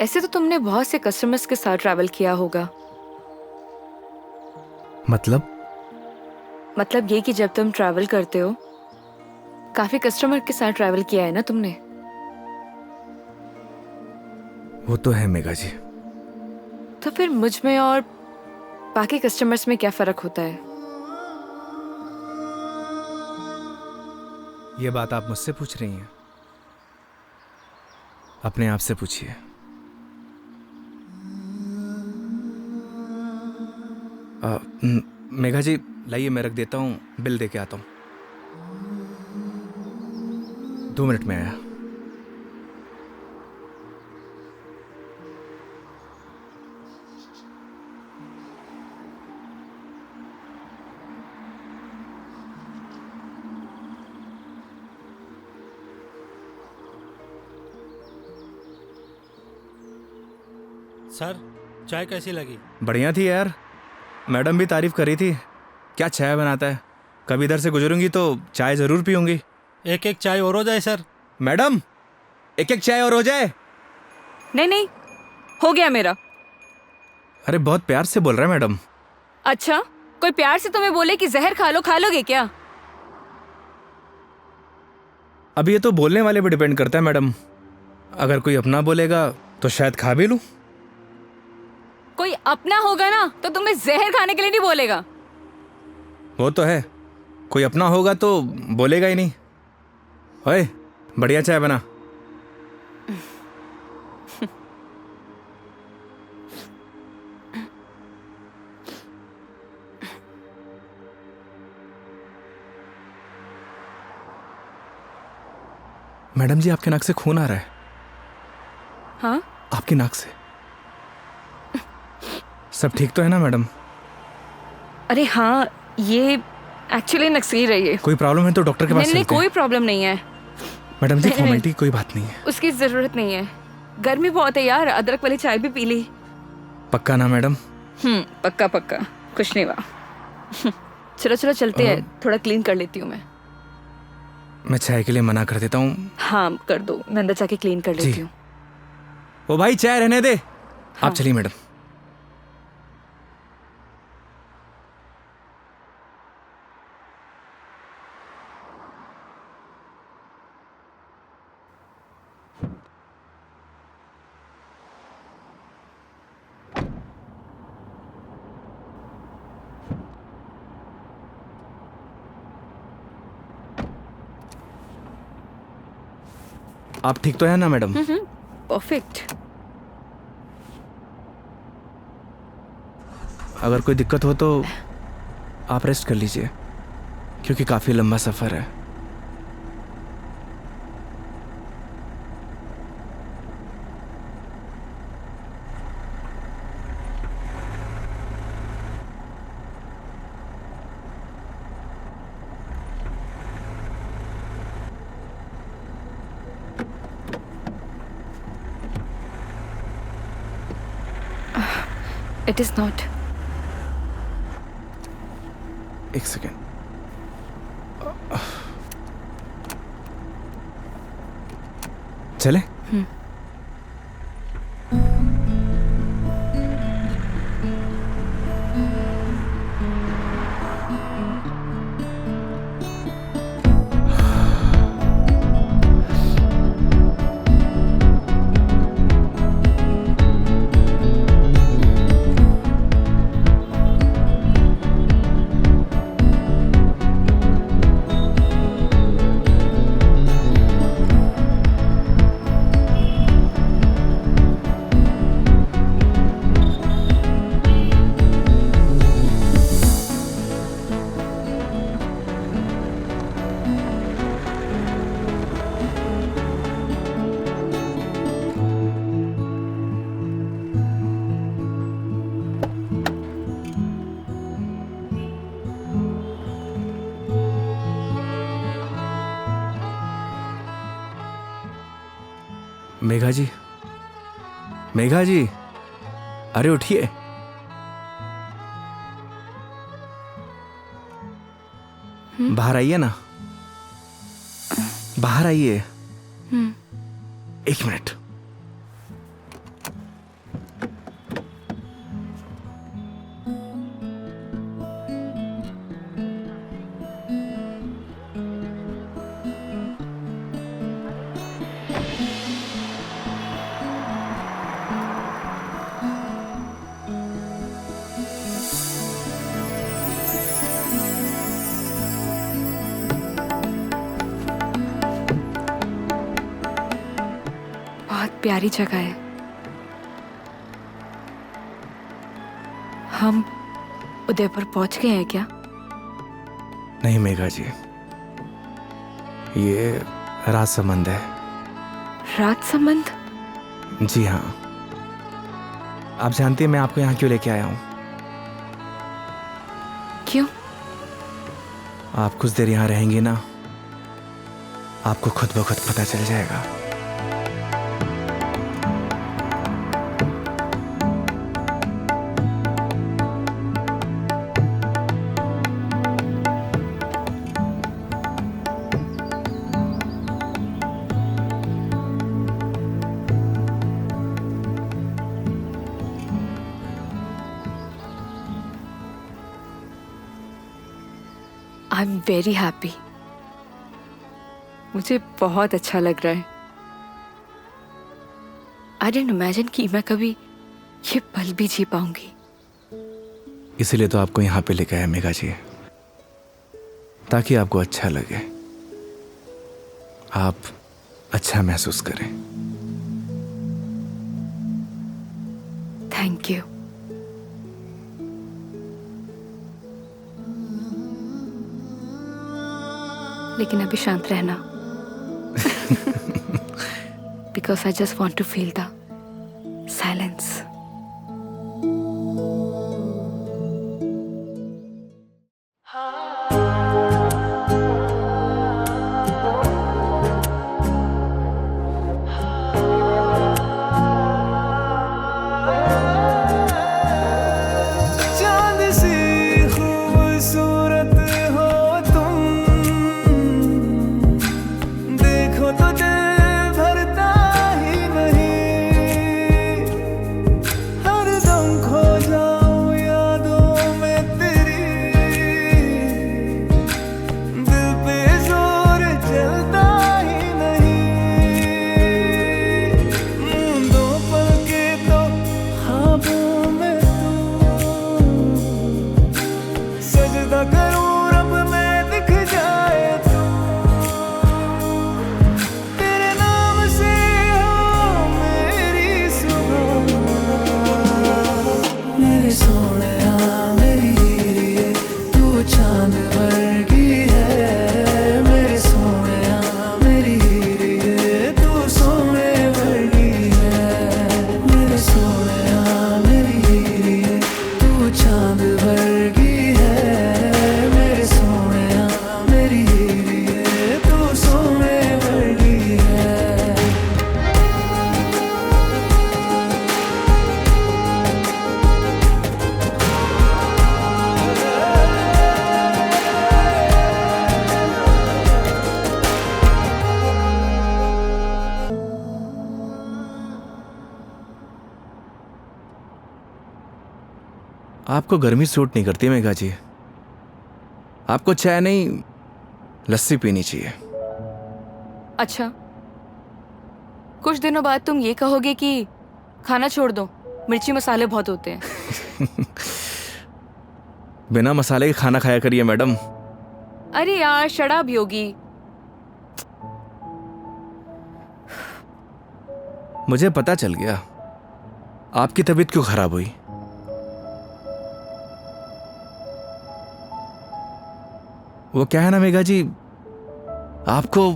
Speaker 2: ऐसे तो तुमने बहुत से कस्टमर्स के साथ ट्रैवल किया होगा। मतलब ये कि जब तुम ट्रैवल करते हो, काफी कस्टमर के साथ ट्रैवल किया है ना तुमने?
Speaker 1: वो तो है मेघा जी।
Speaker 2: तो फिर मुझ में और बाकी कस्टमर्स में क्या फर्क होता है?
Speaker 1: ये बात आप मुझसे पूछ रही हैं? अपने आप से पूछिए। मेघा जी लाइए, मैं रख देता हूँ, बिल दे के आता हूँ। 2 मिनट में आया।
Speaker 6: सर चाय कैसी लगी?
Speaker 1: बढ़िया थी यार, मैडम भी तारीफ कर रही थी। क्या चाय बनाता है, कभी इधर से गुजरूंगी तो चाय जरूर पीऊंगी।
Speaker 6: एक एक चाय और हो जाए सर।
Speaker 1: मैडम एक एक चाय और हो जाए।
Speaker 2: नहीं नहीं, हो गया मेरा।
Speaker 1: अरे बहुत प्यार से बोल रहा है मैडम।
Speaker 2: अच्छा, कोई प्यार से तुम्हें बोले कि जहर खा लो, खा लोगे क्या?
Speaker 1: अब ये तो बोलने वाले पे डिपेंड करता है मैडम। अगर कोई अपना बोलेगा तो शायद खा भी लूं।
Speaker 2: कोई अपना होगा ना तो तुम्हें जहर खाने के लिए नहीं बोलेगा।
Speaker 1: वो तो है, कोई अपना होगा तो बोलेगा ही नहीं। ओए बढ़िया चाय बना। मैडम जी आपके नाक से खून आ रहा है।
Speaker 2: हाँ?
Speaker 1: आपकी नाक से। सब ठीक तो है ना मैडम?
Speaker 2: अरे हाँ, ये एक्चुअली नक्सीर रही है।
Speaker 1: कोई प्रॉब्लम है तो डॉक्टर के पास
Speaker 2: नहीं नहीं,
Speaker 1: चलते हैं।
Speaker 2: कोई प्रॉब्लम नहीं है।
Speaker 1: मैडम जी
Speaker 2: नहीं,
Speaker 1: फॉर्मेलिटी की कोई बात नहीं है।
Speaker 2: उसकी जरूरत नहीं है। गर्मी बहुत है यार, अदरक वाली चाय भी पी ली।
Speaker 1: पक्का ना मैडम?
Speaker 2: पक्का पक्का, कुछ नहीं हुआ। चलो चलो चलते हैं, थोड़ा क्लीन कर लेती हूँ मैं।
Speaker 1: मैं चाय के लिए मना कर देता हूँ।
Speaker 2: हाँ कर दो, मैं अंदर जाके क्लीन कर लेती हूँ।
Speaker 1: ओ भाई चाय रहने दे। आप चलिए मैडम। आप ठीक तो है ना मैडम?
Speaker 2: परफेक्ट।
Speaker 1: अगर कोई दिक्कत हो तो आप रेस्ट कर लीजिए, क्योंकि काफ़ी लंबा सफ़र है।
Speaker 2: It is not.
Speaker 1: एक सेकेंड। चले? मेघा जी, मेघा जी, अरे उठिए। बाहर आइए ना, बाहर आइए। एक मिनट।
Speaker 2: प्यारी जगह है। हम उदयपुर पहुंच गए हैं क्या?
Speaker 1: नहीं मेघा जी, ये राज संबंध है।
Speaker 2: राज संबंध?
Speaker 1: जी हाँ। आप जानती हैं मैं आपको यहाँ क्यों लेके आया हूँ?
Speaker 2: क्यों?
Speaker 1: आप कुछ देर यहाँ रहेंगी ना, आपको खुद ब खुद पता चल जाएगा।
Speaker 2: I am very happy. मुझे बहुत अच्छा लग रहा है। आई डिडंट इमेजिन कि मैं कभी ये पल भी जी पाऊंगी।
Speaker 1: इसीलिए तो आपको यहाँ पे लेके आया मेघा जी, ताकि आपको अच्छा लगे, आप अच्छा महसूस करें।
Speaker 2: Thank you. लेकिन अभी शांत रहना, because I just want to feel the silence.
Speaker 3: देखो तो दिल भरता ही नहीं।
Speaker 1: आपको गर्मी सूट नहीं करती मेघा जी। आपको चाय नहीं लस्सी पीनी चाहिए।
Speaker 2: अच्छा, कुछ दिनों बाद तुम ये कहोगे कि खाना छोड़ दो, मिर्ची मसाले बहुत होते हैं।
Speaker 1: बिना मसाले के खाना खाया करिए मैडम।
Speaker 2: अरे यार शराब योगी।
Speaker 1: मुझे पता चल गया आपकी तबीयत क्यों खराब हुई। वो क्या है ना मेघा जी, आपको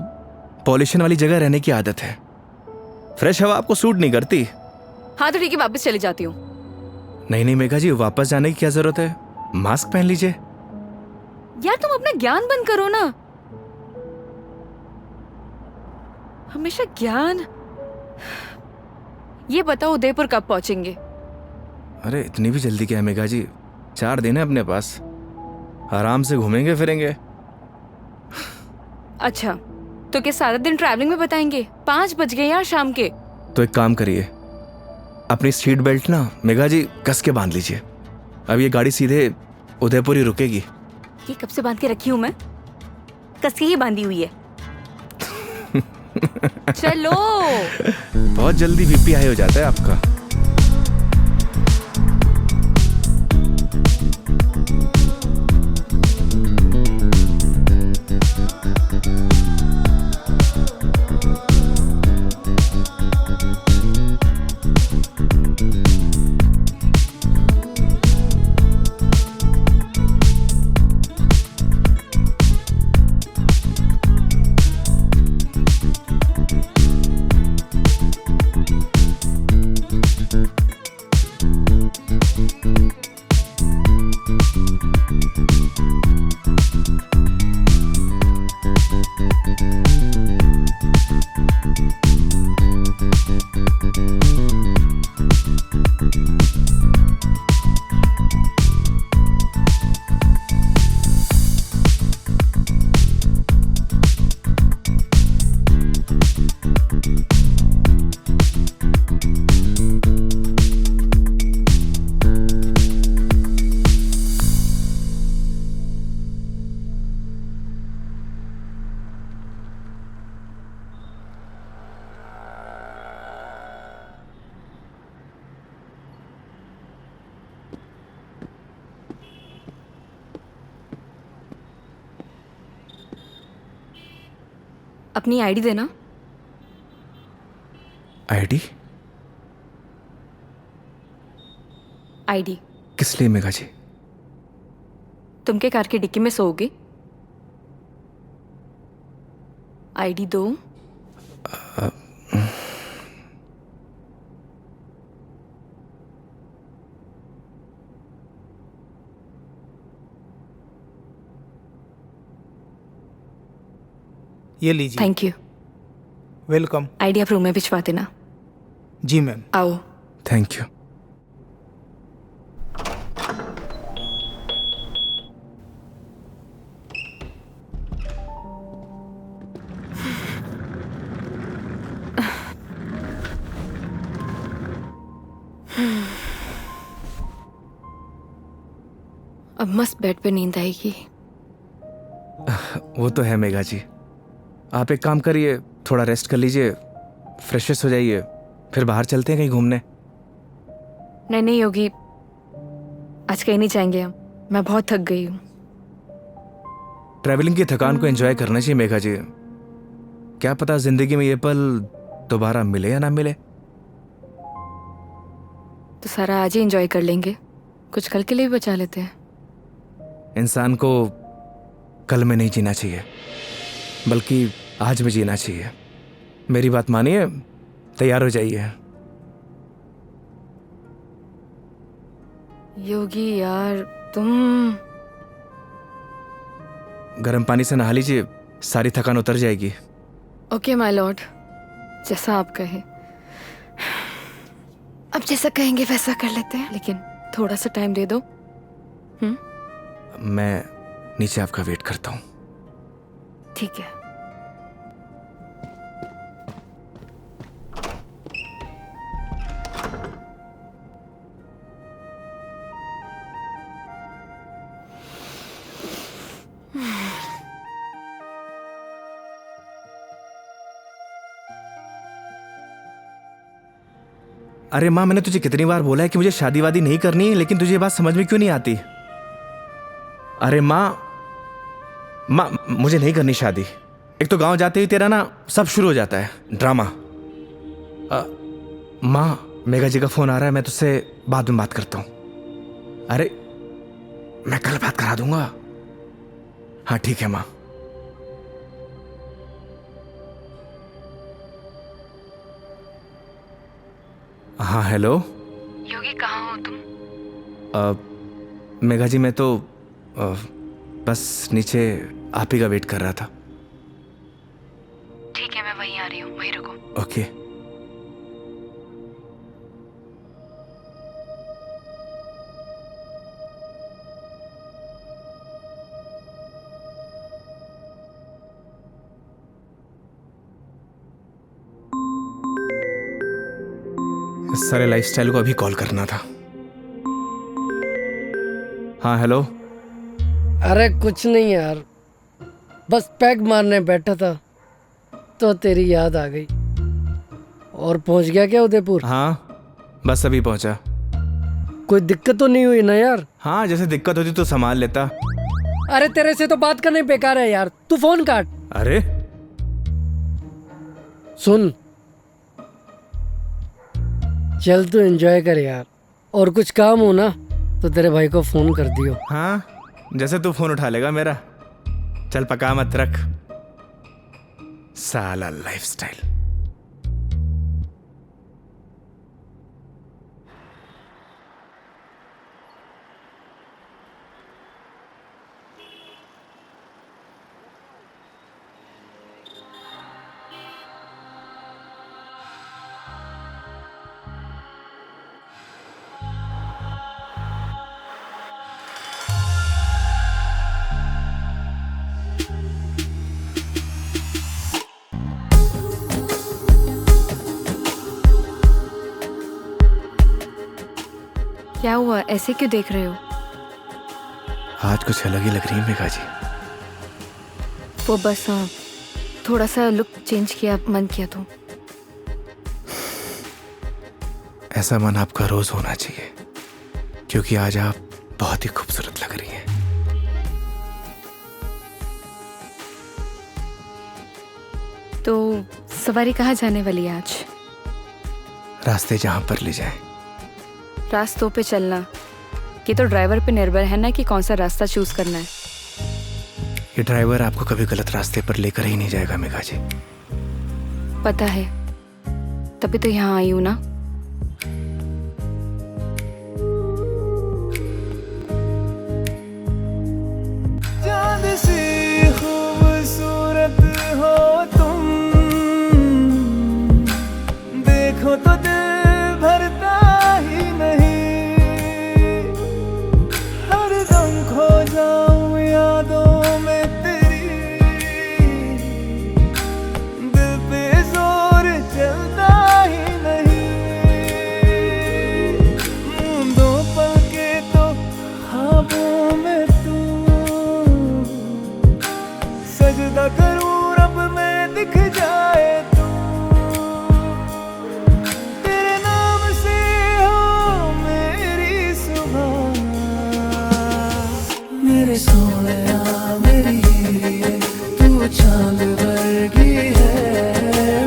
Speaker 1: पॉल्यूशन वाली जगह रहने की आदत है। फ्रेश हवा आपको सूट नहीं करती।
Speaker 2: हाँ तो ठीक है, वापस चली जाती हूँ।
Speaker 1: नहीं नहीं मेघा जी, वापस जाने की क्या जरूरत है, मास्क पहन लीजिए।
Speaker 2: यार तुम अपना ज्ञान बंद करो ना, हमेशा ज्ञान। ये बताओ उदयपुर कब पहुंचेंगे?
Speaker 1: अरे इतनी भी जल्दी क्या है मेघा जी, 4 दिन है अपने पास, आराम से घूमेंगे फिरेंगे।
Speaker 2: अच्छा तो क्या सारा दिन ट्रैवलिंग में बताएंगे? 5 बज गए यार शाम के।
Speaker 1: तो एक काम करिए, अपनी सीट बेल्ट ना मेघा जी कस के बांध लीजिए। अब ये गाड़ी सीधे उदयपुर ही रुकेगी।
Speaker 2: ये कब से बांध के रखी हूँ मैं? कस के ही बांधी हुई है। चलो।
Speaker 1: बहुत जल्दी बीपी हाई हो जाता है आपका।
Speaker 2: अपनी आईडी देना।
Speaker 1: आईडी?
Speaker 2: आईडी
Speaker 1: किस लिए मेघा जी?
Speaker 2: तुम के कार की डिक्की में सोओगे? आईडी दो।
Speaker 7: ये लीजिए।
Speaker 2: Thank you.
Speaker 7: वेलकम।
Speaker 2: आईडी आप रूम में भिजवा देना।
Speaker 7: जी मैम।
Speaker 2: आओ।
Speaker 1: Thank you.
Speaker 2: अब मस्त बेड पे नींद आएगी।
Speaker 1: वो तो है मेघा जी, आप एक काम करिए, थोड़ा रेस्ट कर लीजिए, फ्रेश हो जाइए, फिर बाहर चलते हैं कहीं घूमने।
Speaker 2: नहीं नहीं योगी, आज कहीं नहीं जाएंगे हम, मैं बहुत थक गई हूँ।
Speaker 1: ट्रैवलिंग की थकान को एंजॉय करना चाहिए मेघा जी। क्या पता जिंदगी में ये पल दोबारा मिले या ना मिले।
Speaker 2: तो सारा आज ही एंजॉय कर लेंगे, कुछ कल के लिए भी बचा लेते हैं।
Speaker 1: इंसान को कल में नहीं जीना चाहिए, बल्कि आज में जीना चाहिए। मेरी बात मानिए, तैयार हो जाइए।
Speaker 2: योगी यार तुम।
Speaker 1: गर्म पानी से नहा लीजिए, सारी थकान उतर जाएगी।
Speaker 2: ओके माय लॉर्ड, जैसा आप कहे। अब जैसा कहेंगे वैसा कर लेते हैं, लेकिन थोड़ा सा टाइम दे दो।
Speaker 1: मैं नीचे आपका वेट करता हूँ।
Speaker 2: ठीक है।
Speaker 1: अरे माँ, मैंने तुझे कितनी बार बोला है कि मुझे शादी वादी नहीं करनी, लेकिन तुझे ये बात समझ में क्यों नहीं आती? अरे माँ, मुझे नहीं करनी शादी। एक तो गांव जाते ही तेरा ना सब शुरू हो जाता है ड्रामा। माँ, मेघा जी का फोन आ रहा है, मैं तुझसे बाद में बात करता हूँ। अरे मैं कल बात करा दूंगा। हाँ ठीक है माँ। हाँ हेलो
Speaker 2: योगी, कहाँ हो तुम?
Speaker 1: मेघा जी, मैं तो बस नीचे आप ही का वेट कर रहा था।
Speaker 2: ठीक है, मैं वहीं आ रही हूँ, वहीं रुको।
Speaker 1: ओके। इस सारे लाइफस्टाइल को अभी कॉल करना था। हाँ हेलो।
Speaker 5: अरे कुछ नहीं यार, बस पैग मारने बैठा था तो तेरी याद आ गई। और पहुंच गया क्या उदयपुर?
Speaker 1: हाँ बस अभी पहुंचा।
Speaker 5: कोई दिक्कत तो नहीं हुई ना यार?
Speaker 1: हाँ, जैसे दिक्कत होती तो संभाल लेता।
Speaker 5: अरे तेरे से तो बात करना बेकार है यार, तू फोन काट।
Speaker 1: अरे
Speaker 5: सुन, चल तू एंजॉय कर यार, और कुछ काम हो ना तो तेरे भाई को फोन कर दियो।
Speaker 1: हाँ, जैसे तू फोन उठा लेगा मेरा। चल पका मत रख, साला लाइफस्टाइल।
Speaker 2: क्या हुआ, ऐसे क्यों देख रहे हो?
Speaker 1: आज कुछ अलग ही लग रही है मेघा जी।
Speaker 2: वो बस थोड़ा सा लुक चेंज किया, मन किया तो।
Speaker 1: ऐसा मन आपका रोज होना चाहिए, क्योंकि आज आप बहुत ही खूबसूरत लग रही हैं।
Speaker 2: तो सवारी कहाँ जाने वाली है आज?
Speaker 1: रास्ते जहां पर ले जाए।
Speaker 2: रास्तों पे चलना, ये तो ड्राइवर पे निर्भर है ना कि कौन सा रास्ता चूज करना है।
Speaker 1: ये ड्राइवर आपको कभी गलत रास्ते पर लेकर ही नहीं जाएगा मेघा जी।
Speaker 2: पता है, तभी तो यहाँ आई हूँ ना।
Speaker 3: चांद सी खूबसूरत हो तुम, देखो तो दिल भरता ही नहीं। हरदम खो जाऊं यादों में तेरी, दिल पे जोर चलता ही नहीं। दो पल के तो ख्वाबों में तू, सजदा करूं रब में दिख जाए तू। तेरे नाम से हो मेरी सुबह, मेरे सोनिया मेरी हीरे, तू चांद वर्गी है।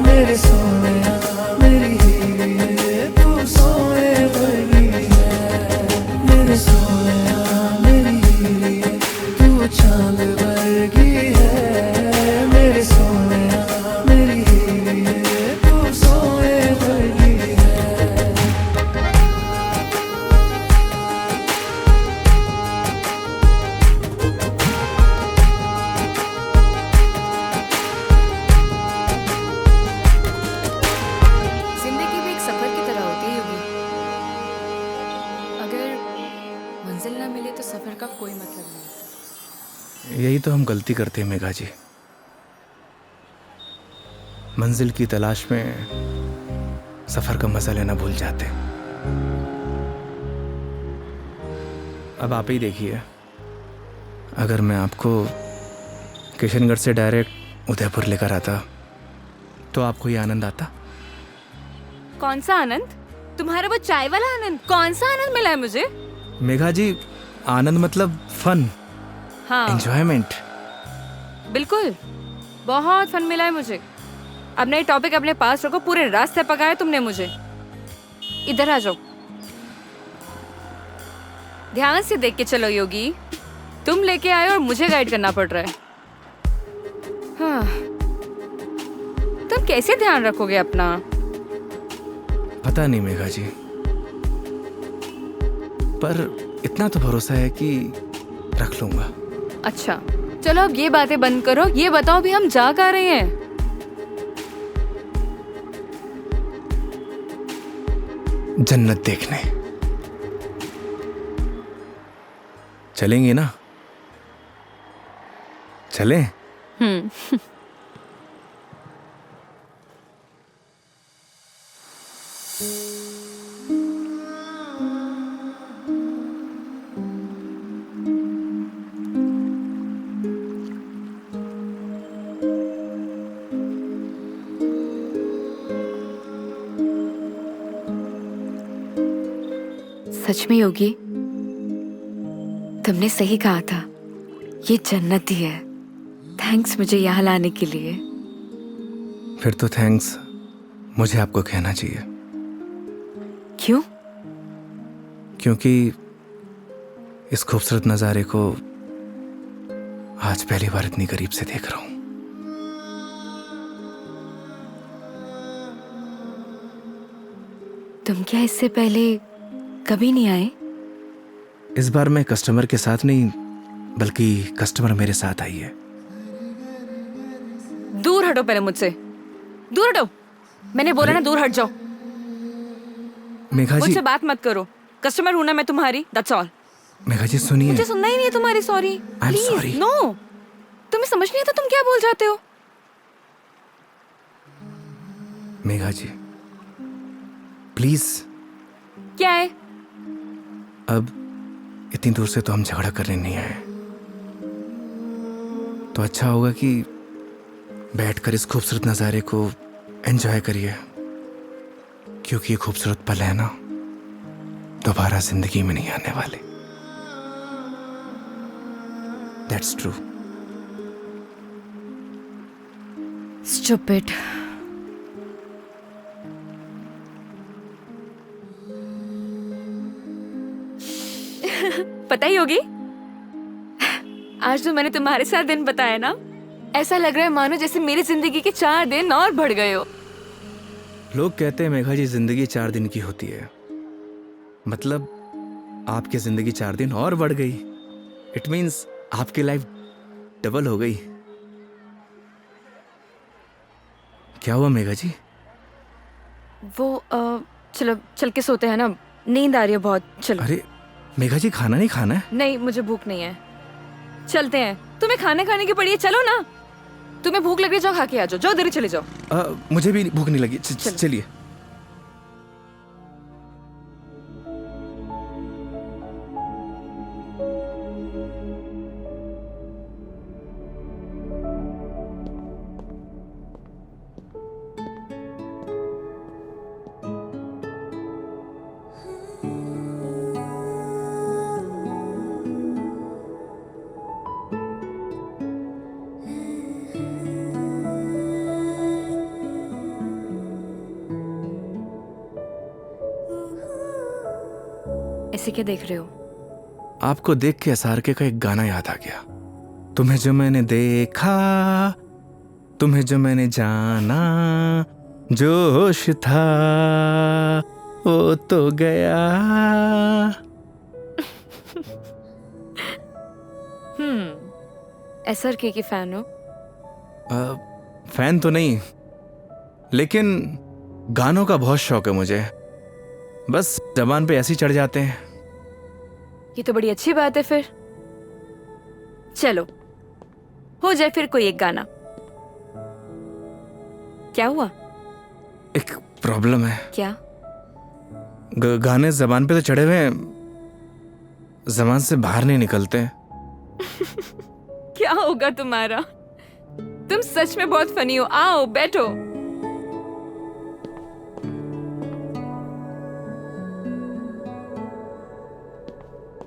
Speaker 3: मेरे सोनिया मेरी हीरे, तू सोने वर्गी है। मेरे सोनिया मेरी हीरे, तू चांद वर्गी है। मेरे सोनिया मेरी हीरे, तू सोने वर्गी है।
Speaker 2: जिंदगी भी एक सफर की तरह होती है योगी। अगर मंजिल ना मिले तो सफर का कोई मतलब नहीं।
Speaker 1: यही तो हम गलती करते हैं मेघा जी। मंजिल की तलाश में सफर का मजा लेना भूल जाते। अब आप ही देखिए, अगर मैं आपको किशनगढ़ से डायरेक्ट उदयपुर लेकर आता तो आपको ये आनंद आता?
Speaker 2: कौन सा आनंद? तुम्हारा वो चाय वाला आनंद, कौन सा आनंद मिला है मुझे?
Speaker 1: मेघा जी, आनंद मतलब फन,
Speaker 2: हाँ
Speaker 1: एंजॉयमेंट।
Speaker 2: बिल्कुल, बहुत फन मिला है मुझे। अब नए टॉपिक अपने पास रखो, पूरे रास्ते पकाया तुमने मुझे। इधर आ जाओ, ध्यान से देख के चलो योगी, तुम लेके आए और मुझे गाइड करना पड़ रहा है। हाँ, तुम कैसे ध्यान रखोगे अपना?
Speaker 1: पता नहीं मेघा जी, पर इतना तो भरोसा है कि रख लूंगा।
Speaker 2: अच्छा चलो अब ये बातें बंद करो, ये बताओ भी हम जा कहाँ रहे हैं?
Speaker 1: जन्नत देखने चलेंगे ना? चलें?
Speaker 2: सच में योगी, तुमने सही कहा था, ये जन्नत ही है। थैंक्स मुझे यहाँ लाने के लिए।
Speaker 1: फिर तो थैंक्स मुझे आपको कहना चाहिए।
Speaker 2: क्यों?
Speaker 1: क्योंकि इस खूबसूरत नज़ारे को आज पहली बार इतनी करीब से देख रहा हूं।
Speaker 2: तुम क्या इससे पहले कभी नहीं आए?
Speaker 1: इस बार मैं कस्टमर के साथ नहीं, बल्कि कस्टमर मेरे साथ आई है।
Speaker 2: दूर हटो पहले मुझसे, दूर हटो। मैंने बोला ना दूर हट जाओ।
Speaker 1: मेघा जी,
Speaker 2: मुझसे बात मत करो। कस्टमर हूं ना मैं तुम्हारी, दैट्स ऑल।
Speaker 1: मेघा जी सुनिए।
Speaker 2: मुझे सुनना ही नहीं है तुम्हारी sorry.
Speaker 1: I'm sorry.
Speaker 2: Please no, तुम्हें समझ नहीं आता तुम क्या बोल जाते हो।
Speaker 1: मेघा जी प्लीज,
Speaker 2: क्या है?
Speaker 1: अब इतनी दूर से तो हम झगड़ा करने नहीं आए, तो अच्छा होगा कि बैठकर इस खूबसूरत नज़ारे को एंजॉय करिए, क्योंकि ये खूबसूरत पल है ना, दोबारा जिंदगी में नहीं आने वाले। That's true.
Speaker 2: स्टूपिड। पता ही होगी, आज तो मैंने तुम्हारे साथ दिन बताया ना, ऐसा लग रहा है मानो जैसे मेरी जिंदगी के 4 दिन और बढ़ गए हो।
Speaker 1: लोग कहते हैं मेघा जी जिंदगी 4 दिन की होती है, मतलब आपकी जिंदगी 4 दिन और बढ़ गई। इट मीन्स आपकी लाइफ डबल हो गई। क्या हुआ मेघा जी?
Speaker 2: वो चलो चल के सोते हैं ना, नींद आ रही है बहुत। चलो।
Speaker 1: अरे मेघा जी, खाना नहीं खाना है?
Speaker 2: नहीं, मुझे भूख नहीं है। चलते हैं, तुम्हें खाना खाने की पड़ी है, चलो ना। तुम्हें भूख लग रही है, जाओ खा के आ जाओ, जाओ इधर ही चले जाओ।
Speaker 1: मुझे भी भूख नहीं लगी। चलिए।
Speaker 2: ऐसे क्या देख रहे हो?
Speaker 1: आपको देख के एसआरके का एक गाना याद आ गया। तुम्हें जो मैंने देखा, तुम्हें जो मैंने जाना, जोश था वो तो गया।
Speaker 2: एसआरके की फैन हो?
Speaker 1: फैन तो नहीं, लेकिन गानों का बहुत शौक है मुझे। बस जबान पे ऐसे ही चढ़ जाते हैं।
Speaker 2: ये तो बड़ी अच्छी बात है फिर। चलो हो जाए फिर कोई एक गाना। क्या हुआ?
Speaker 1: एक प्रॉब्लम है।
Speaker 2: क्या?
Speaker 1: गाने जबान पे तो चढ़े हुए हैं, जबान से बाहर नहीं निकलते।
Speaker 2: क्या होगा तुम्हारा? तुम सच में बहुत फनी हो। आओ बैठो।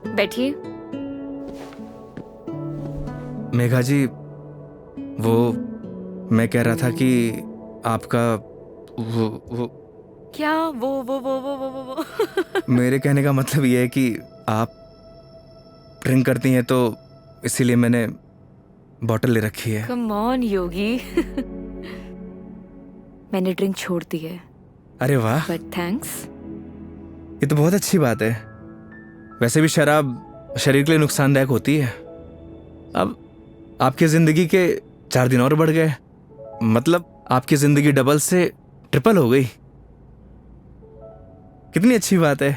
Speaker 2: बैठिए।
Speaker 1: मेघा जी, वो मैं कह रहा था कि आपका वो
Speaker 2: क्या वो
Speaker 1: मेरे कहने का मतलब ये है कि आप ड्रिंक करती हैं तो इसीलिए मैंने बॉटल ले रखी है।
Speaker 2: कम ऑन योगी। मैंने ड्रिंक छोड़ दी है,
Speaker 1: अरे वाह,
Speaker 2: बट थैंक्स।
Speaker 1: ये तो बहुत अच्छी बात है। वैसे भी शराब शरीर के लिए नुकसानदायक होती है। अब आपकी जिंदगी के 4 दिन और बढ़ गए, मतलब आपकी जिंदगी डबल से ट्रिपल हो गई। कितनी अच्छी बात है।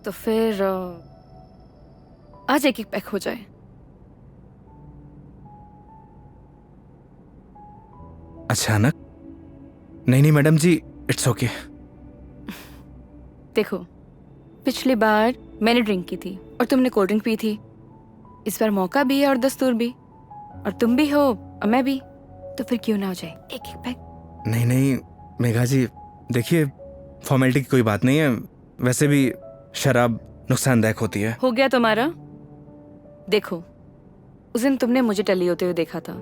Speaker 2: तो फिर आज एक एक पैक हो जाए।
Speaker 1: अचानक? नहीं नहीं मैडम जी, इट्स ओके।
Speaker 2: देखो, पिछली बार मैंने ड्रिंक की थी और तुमने कोल्ड ड्रिंक पी थी। इस बार मौका भी है और दस्तूर भी, और तुम भी हो और मैं भी, तो फिर क्यों ना हो जाए एक एक पैक।
Speaker 1: नहीं नहीं मेघा जी, देखिए फॉर्मेलिटी की कोई बात नहीं है। वैसे भी शराब नुकसानदायक होती है।
Speaker 2: हो गया तुम्हारा। देखो, उस दिन तुमने मुझे टली होते हुए देखा था,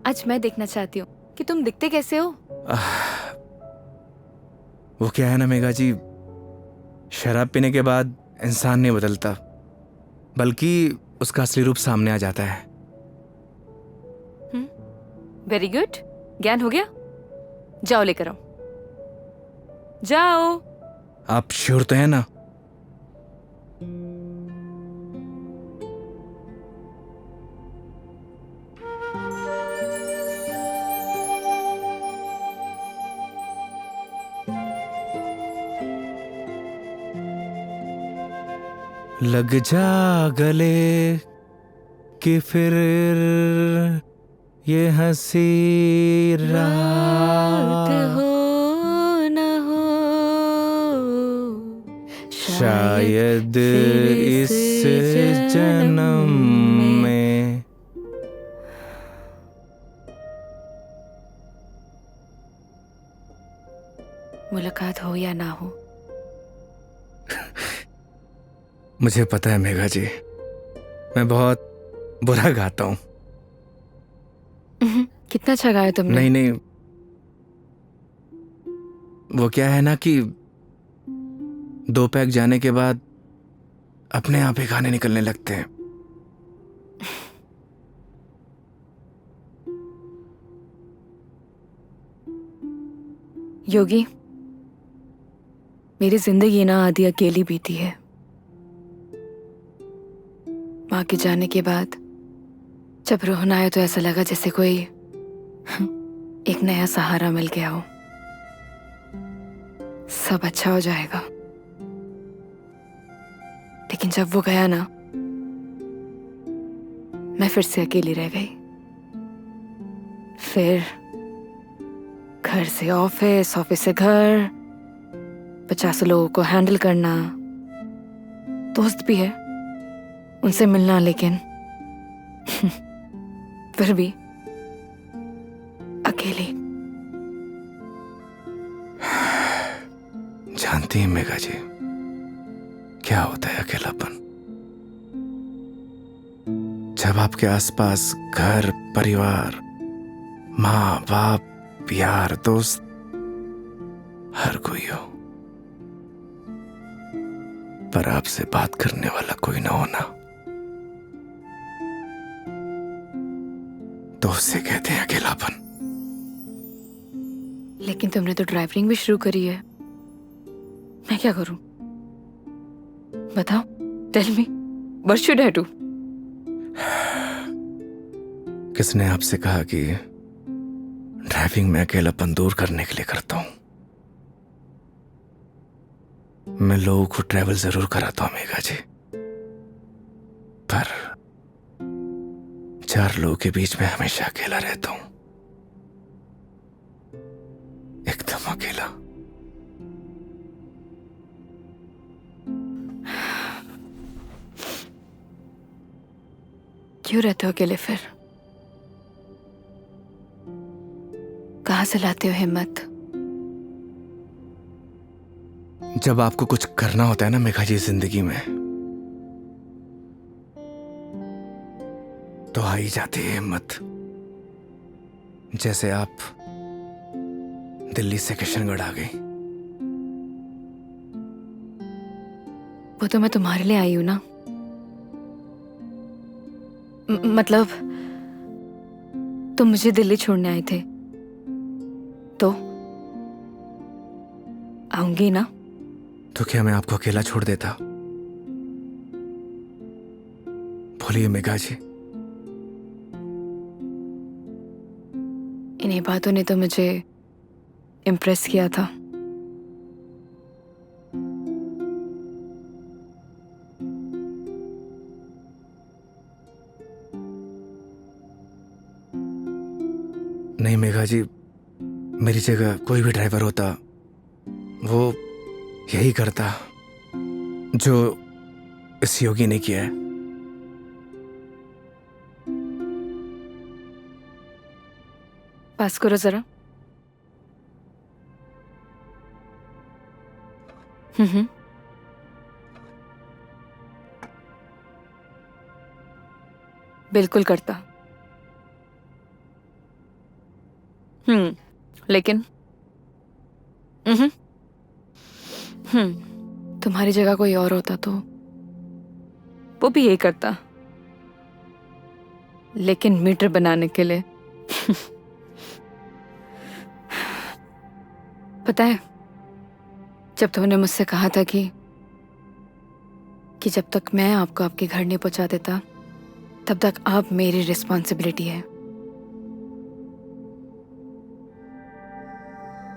Speaker 2: आज मैं देखना चाहती हूँ कि तुम दिखते कैसे हो।
Speaker 1: वो क्या है ना मेघा जी, शराब पीने के बाद इंसान नहीं बदलता, बल्कि उसका असली रूप सामने आ जाता है।
Speaker 2: वेरी गुड, ज्ञान हो गया। जाओ लेकर आओ, जाओ।
Speaker 1: आप श्योर तो है ना? लग जा गले कि फिर ये हंसी रात
Speaker 2: हो न हो,
Speaker 1: शायद इस जन्म में।
Speaker 2: मुलाकात हो या ना हो।
Speaker 1: मुझे पता है मेघा जी, मैं बहुत बुरा गाता हूँ।
Speaker 2: कितना अच्छा गाया तुमने।
Speaker 1: नहीं नहीं, वो क्या है ना कि 2 पैक जाने के बाद अपने आप ही गाने निकलने लगते हैं।
Speaker 2: योगी, मेरी जिंदगी ना आधी अकेली बीती है। माँ के जाने के बाद जब रोना आया तो ऐसा लगा जैसे कोई एक नया सहारा मिल गया हो। सब अच्छा हो जाएगा। लेकिन जब वो गया ना, मैं फिर से अकेली रह गई। फिर घर से ऑफिस, ऑफिस से घर, 50 लोगों को हैंडल करना, दोस्त भी है, उनसे मिलना, लेकिन फिर भी अकेली।
Speaker 1: जानती हैं मेघा जी, क्या होता है अकेलापन? जब आपके आसपास घर, परिवार, माँ बाप, यार, दोस्त, हर कोई हो, पर आपसे बात करने वाला कोई ना होना, तो उसे कहते हैं अकेलापन।
Speaker 2: लेकिन तुमने तो ड्राइविंग भी शुरू करी है। मैं क्या करूं? बताओ, tell me, what should I do?
Speaker 1: किसने आपसे कहा कि ड्राइविंग में अकेलापन दूर करने के लिए करता हूं? मैं लोगों को ट्रैवल जरूर कराता हूं मेघा जी, पर 4 लोगों के बीच में हमेशा अकेला रहता हूं, एकदम अकेला।
Speaker 2: क्यों रहते हो अकेले फिर? कहां से लाते हो हिम्मत
Speaker 1: जब आपको कुछ करना होता है ना मेघा जी जिंदगी में, तो आ ही जाती है हिम्मत। जैसे आप दिल्ली से किशनगढ़ आ गई।
Speaker 2: वो तो मैं तुम्हारे लिए आई हूं ना। मतलब तुम मुझे दिल्ली छोड़ने आए थे तो आऊंगी ना।
Speaker 1: तो क्या मैं आपको अकेला छोड़ देता? बोलिए मेघा जी।
Speaker 2: इन्हीं बातों ने तो मुझे इम्प्रेस किया था।
Speaker 1: नहीं मेघा जी, मेरी जगह कोई भी ड्राइवर होता वो यही करता जो इस योगी ने किया है।
Speaker 2: पास करो जरा। हम्म। बिल्कुल करता। लेकिन तुम्हारी जगह कोई और होता तो वो भी यही करता, लेकिन मीटर बनाने के लिए। पता है, जब तुमने मुझसे कहा था कि जब तक मैं आपको आपके घर नहीं पहुंचा देता तब तक आप मेरी रिस्पॉन्सिबिलिटी है,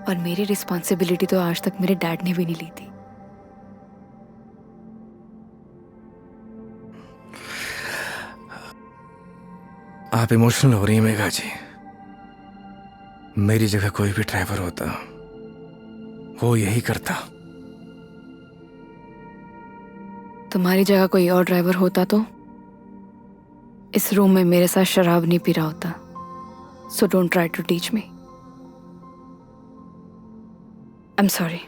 Speaker 2: और मेरी रिस्पॉन्सिबिलिटी तो आज तक मेरे डैड ने भी नहीं ली थी।
Speaker 1: आप इमोशनल हो रही हैं मेघा जी। मेरी जगह कोई भी ड्राइवर होता वो यही करता।
Speaker 2: तुम्हारी जगह कोई और ड्राइवर होता तो इस रूम में मेरे साथ शराब नहीं पी रहा होता। So don't try to teach me. I am sorry.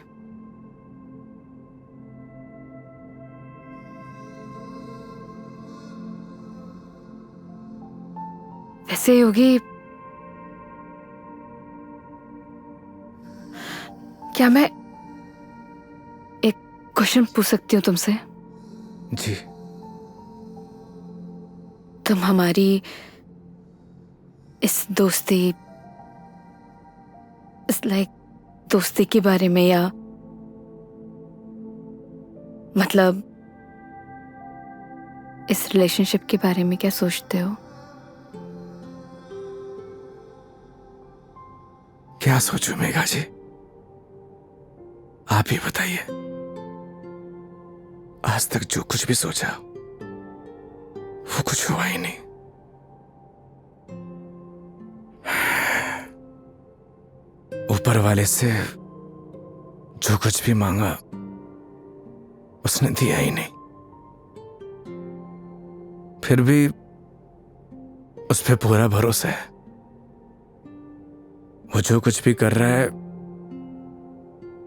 Speaker 2: वैसे योगी, क्या मैं एक क्वेश्चन पूछ सकती हूँ तुमसे?
Speaker 1: जी।
Speaker 2: तुम हमारी इस दोस्ती, इस दोस्ती के बारे में, या मतलब इस रिलेशनशिप के बारे में क्या सोचते हो?
Speaker 1: क्या सोचूं मेघा जी, आप ही बताइए। आज तक जो कुछ भी सोचा वो कुछ हुआ ही नहीं। ऊपर वाले से जो कुछ भी मांगा उसने दिया ही नहीं। फिर भी उस पे पूरा भरोसा है। वो जो कुछ भी कर रहा है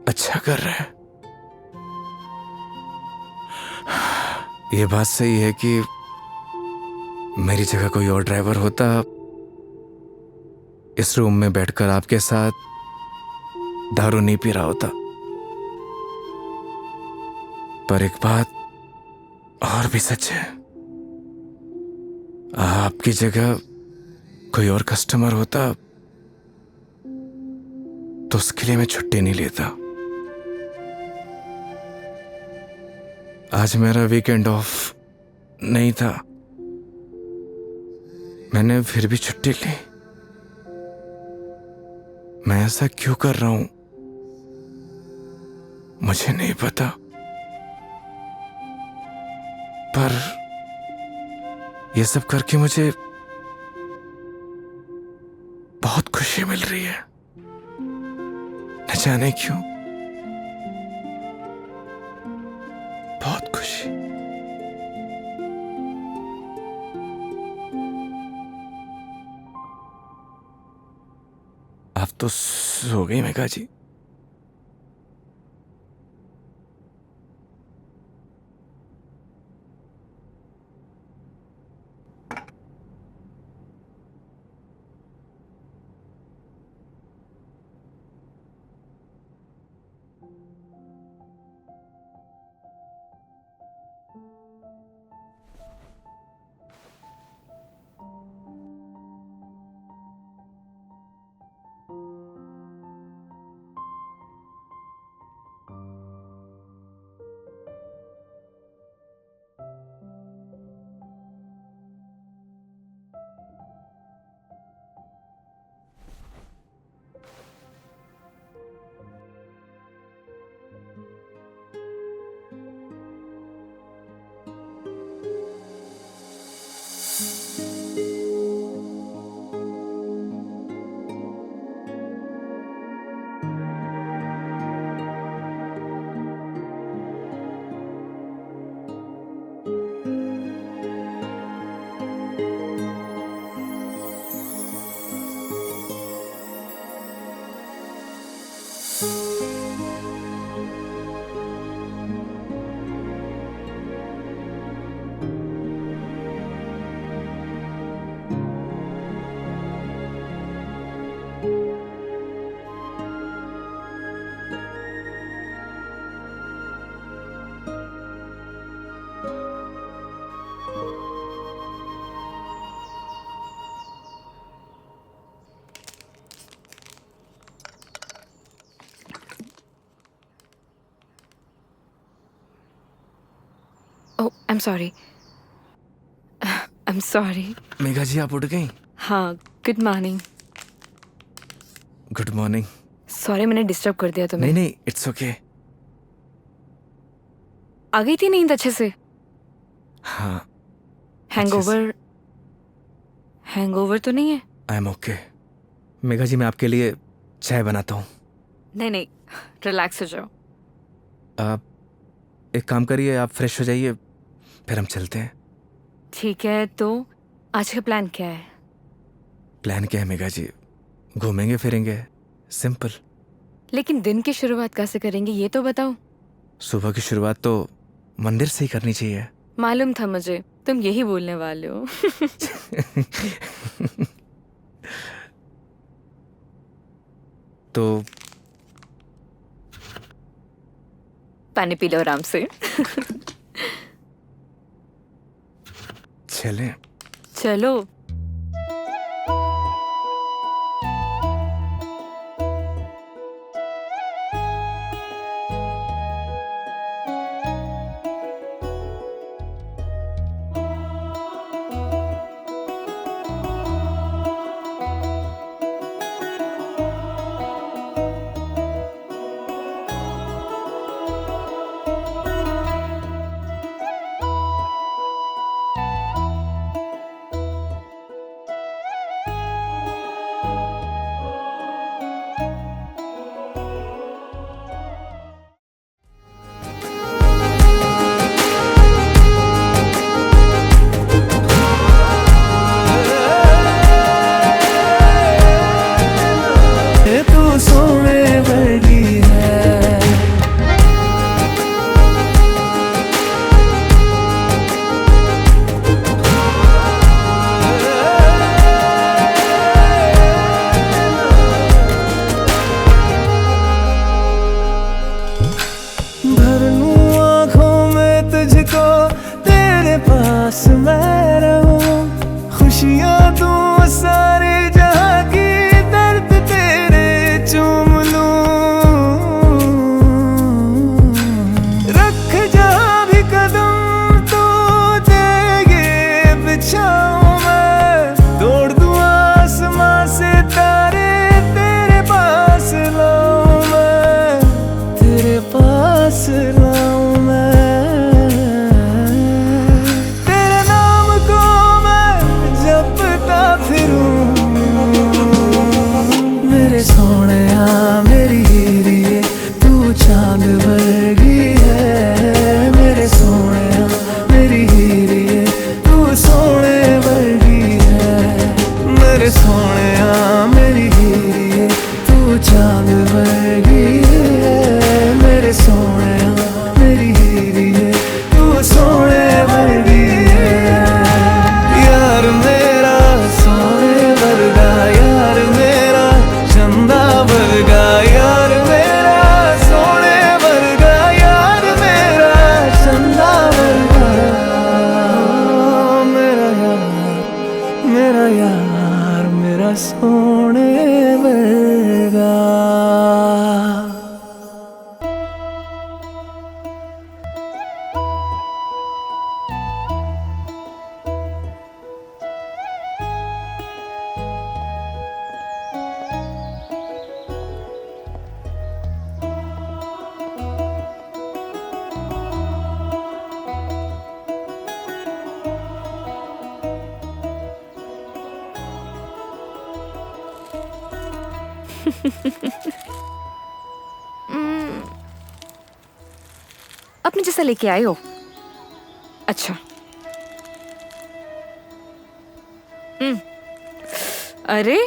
Speaker 1: अच्छा कर रहा है। ये बात सही है कि मेरी जगह कोई और ड्राइवर होता इस रूम में बैठकर आपके साथ दारू नहीं पी रहा होता। पर एक बात और भी सच है, आपकी जगह कोई और कस्टमर होता तो उसके लिए मैं छुट्टी नहीं लेता। आज मेरा वीकेंड ऑफ नहीं था, मैंने फिर भी छुट्टी ली। मैं ऐसा क्यों कर रहा हूं मुझे नहीं पता, पर ये सब करके मुझे बहुत खुशी मिल रही है। न जाने क्यों, बहुत खुशी। आप तो सो गई Megha ji.
Speaker 2: Oh I am sorry, I am sorry.
Speaker 1: Megha ji आप उठ गई?
Speaker 2: हाँ, good morning.
Speaker 1: Good morning.
Speaker 2: Sorry मैंने डिस्टर्ब कर दिया तुम्हें।
Speaker 1: नहीं नहीं, इट्स ओके।
Speaker 2: आ गई थी नींद अच्छे से?
Speaker 1: हाँ।
Speaker 2: हैंगओवर हैंगओवर तो नहीं है?
Speaker 1: I am okay. Megha ji मैं आपके लिए चाय बनाता हूँ।
Speaker 2: नहीं नहीं, रिलैक्स हो जाओ।
Speaker 1: आप एक काम करिए, आप फ्रेश हो जाइए, फिर हम चलते हैं।
Speaker 2: ठीक है, तो आज का प्लान क्या है?
Speaker 1: प्लान क्या है मेघा जी? घूमेंगे फिरेंगे, सिंपल।
Speaker 2: लेकिन दिन की शुरुआत कैसे करेंगे ये तो बताओ।
Speaker 1: सुबह की शुरुआत तो मंदिर से ही करनी चाहिए।
Speaker 2: मालूम था मुझे तुम यही बोलने वाले हो।
Speaker 1: तो
Speaker 2: पानी पी लो आराम से।
Speaker 1: चलें?
Speaker 2: चलो।
Speaker 3: तू सोने वर्गी है। भर लूं आँखों में तुझको, तेरे पास मैं रहूं। खुशियाँ दूं सारे जहाँ की, दर्द तेरे चूम लूं। रख जहाँ भी कदम तो देगे बिछाऊं मैं। तोड़ दूं आसमां से तारे, तेरे पास लाऊं मैं। तेरे पास लाऊं मैं। तेरे नाम को मैं जपता फिरूं। मेरे सोहणिया मेरी हीरिए, तू चांद वर्गी है। मेरे सोहणिया मेरी हीरिए, तू सोने वर्गी है। मेरे सोहणिया मेरी हीरिए, तू चांद वर्गी है। मेरे सोहणिया मेरी हीरिए, तू सोने वर्गी है। यार मेरा सोने वर्गा, यार मेरा चंदा वर्गा। यार मेरा सोने वर्गा, यार मेरा चंदा वर्गा। मेरा यार मेरा सोने वर्गा।
Speaker 2: अपने जैसा लेके आए हो? अच्छा। अरे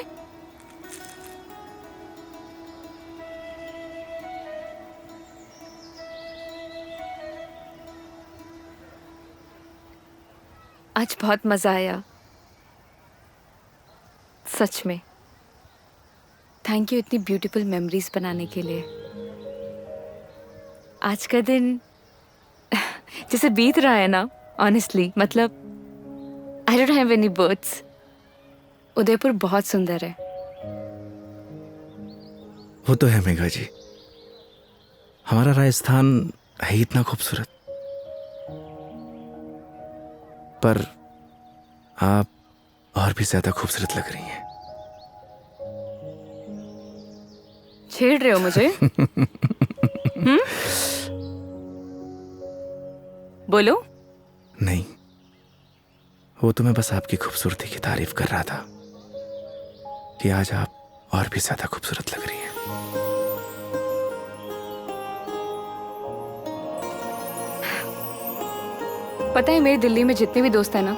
Speaker 2: आज बहुत मजा आया, सच में। थैंक यू इतनी ब्यूटीफुल मेमोरीज बनाने के लिए। आज का दिन जैसे बीत रहा है ना, ऑनेस्टली, मतलब I don't have any words. Udaipur बहुत सुंदर है।
Speaker 1: वो तो है मेघा जी, हमारा राजस्थान है ही इतना खूबसूरत, पर आप और भी ज्यादा खूबसूरत लग रही हैं।
Speaker 2: छेड़ रहे हो मुझे? बोलो।
Speaker 1: नहीं, वो तो मैं बस आपकी खूबसूरती की तारीफ कर रहा था कि आज आप और भी ज्यादा खूबसूरत लग रही हैं।
Speaker 2: पता है, मेरे दिल्ली में जितने भी दोस्त हैं ना,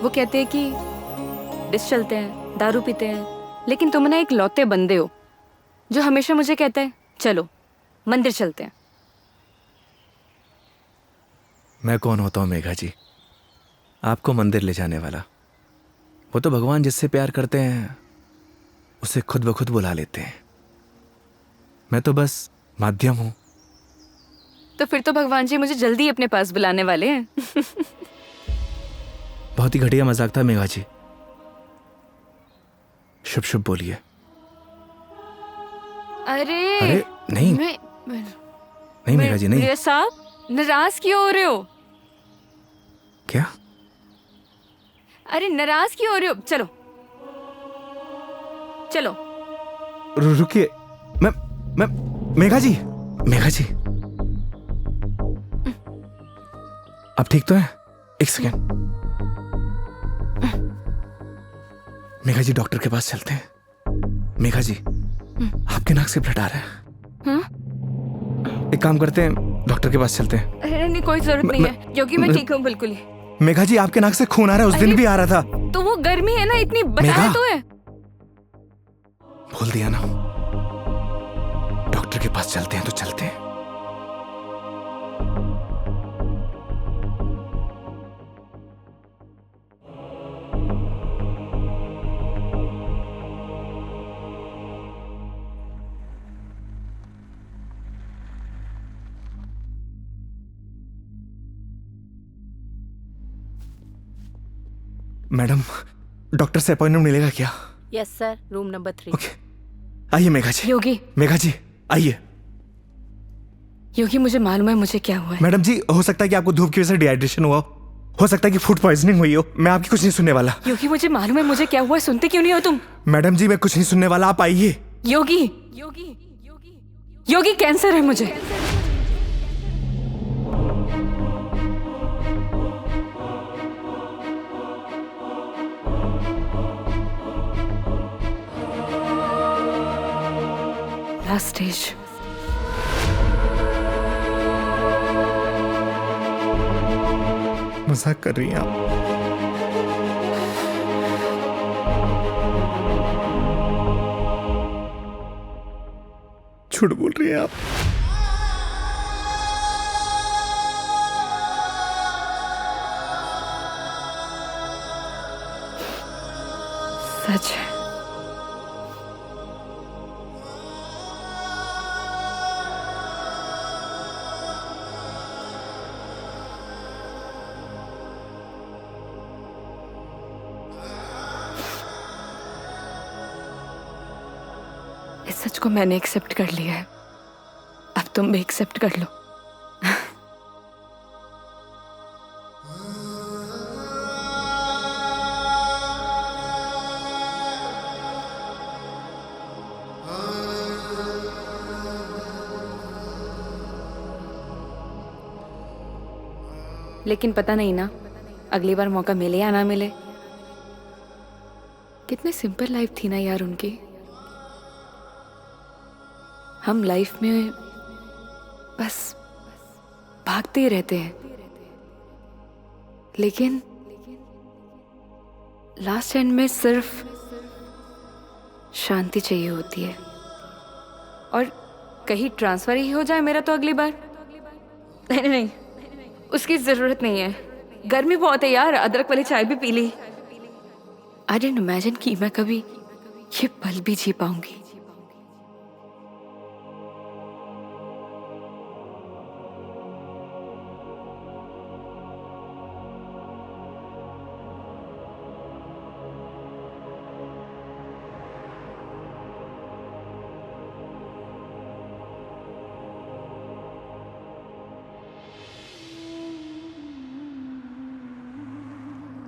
Speaker 2: वो कहते हैं कि डिस चलते हैं, दारू पीते हैं, लेकिन तुम ना एक लौते बंदे हो जो हमेशा मुझे कहता है चलो मंदिर चलते हैं।
Speaker 1: मैं कौन होता हूँ मेघा जी, आपको मंदिर ले जाने वाला? वो तो भगवान जिससे प्यार करते हैं उसे खुद ब खुद बुला लेते हैं। मैं तो बस माध्यम हूं।
Speaker 2: तो फिर तो भगवान जी मुझे जल्दी ही अपने पास बुलाने वाले हैं।
Speaker 1: बहुत ही घटिया मजाक था मेघा जी। शुभ शुभ बोलिए।
Speaker 2: अरे
Speaker 1: नहीं
Speaker 2: मैं
Speaker 1: नहीं मेघा जी, नहीं।
Speaker 2: प्रिया साहब, नाराज क्यों हो रहे हो?
Speaker 1: क्या?
Speaker 2: अरे नाराज क्यों हो रहे हो? चलो चलो।
Speaker 1: रुकिए, मैं मेघा जी, मेघा जी, अब ठीक तो है? एक सेकेंड। मेघा जी, डॉक्टर के पास चलते हैं। मेघा जी, आपके नाक से ब्लड आ रहा है। एक काम करते हैं, डॉक्टर के पास चलते हैं।
Speaker 2: अरे नहीं, कोई जरूरत नहीं है क्योंकि मैं ठीक हूँ बिल्कुल ही।
Speaker 1: मेघा जी, आपके नाक से खून आ रहा है, उस दिन भी आ रहा था।
Speaker 2: तो वो गर्मी है ना, इतनी बताया
Speaker 1: मेघा,
Speaker 2: तो है।
Speaker 1: बोल दिया ना, डॉक्टर के पास चलते हैं तो चलते हैं। मैडम, डॉक्टर से अपॉइंटमेंट मिलेगा क्या?
Speaker 8: Yes sir, room number 3।
Speaker 1: Okay, आइए मेघा जी।
Speaker 2: योगी,
Speaker 1: मेघा जी आइए।
Speaker 2: योगी मुझे मालूम है मुझे क्या हुआ है।
Speaker 1: मैडम जी, हो सकता है कि आपको धूप की वजह से डिहाइड्रेशन हुआ हो सकता है कि फूड पॉइजनिंग हुई हो। मैं आपकी कुछ नहीं सुनने वाला।
Speaker 2: योगी मुझे मालूम है मुझे क्या हुआ है, सुनते क्यों नहीं हो तुम?
Speaker 1: मैडम जी, मैं कुछ नहीं सुनने वाला, आप आइए।
Speaker 2: योगी योगी योगी, कैंसर है मुझे। Last stage.
Speaker 1: मजाक कर रही हैं आप? झूठ बोल रही हैं आप?
Speaker 2: सच है। इस सच को मैंने एक्सेप्ट कर लिया है, अब तुम भी एक्सेप्ट कर लो। लेकिन पता नहीं ना, अगली बार मौका मिले या ना मिले। कितनी सिंपल लाइफ थी ना यार उनकी। हम लाइफ में बस भागते ही रहते हैं, लेकिन लास्ट एंड में सिर्फ शांति चाहिए होती है। और कहीं ट्रांसफर ही हो जाए मेरा तो अगली बार। नहीं नहीं, उसकी जरूरत नहीं है। गर्मी बहुत है यार, अदरक वाली चाय भी पी ली। आई डिडंट इमेजिन कि मैं कभी ये पल भी जी पाऊंगी।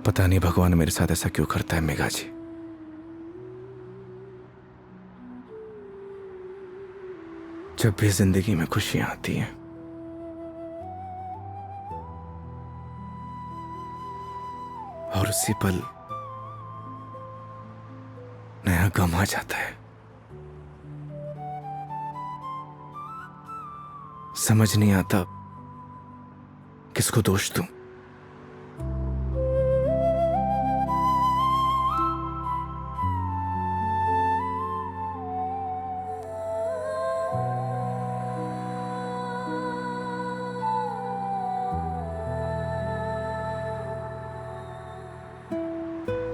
Speaker 1: पता नहीं भगवान मेरे साथ ऐसा क्यों करता है मेघा जी। जब भी जिंदगी में खुशियां आती हैं और उसी पल नया गम आ जाता है, समझ नहीं आता किसको दोष दूं।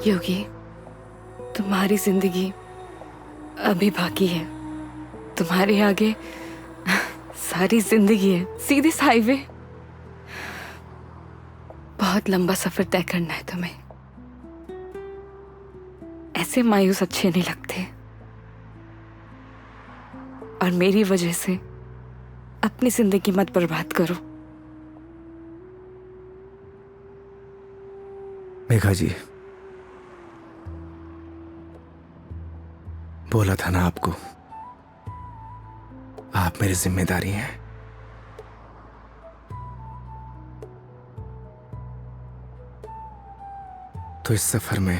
Speaker 2: योगी, तुम्हारी जिंदगी अभी बाकी है। तुम्हारे आगे सारी जिंदगी है, सीधे हाईवे। बहुत लंबा सफर तय करना है तुम्हें। ऐसे मायूस अच्छे नहीं लगते, और मेरी वजह से अपनी जिंदगी मत बर्बाद करो।
Speaker 1: मेघा जी, बोला था ना आपको, आप मेरी जिम्मेदारी हैं। तो इस सफर में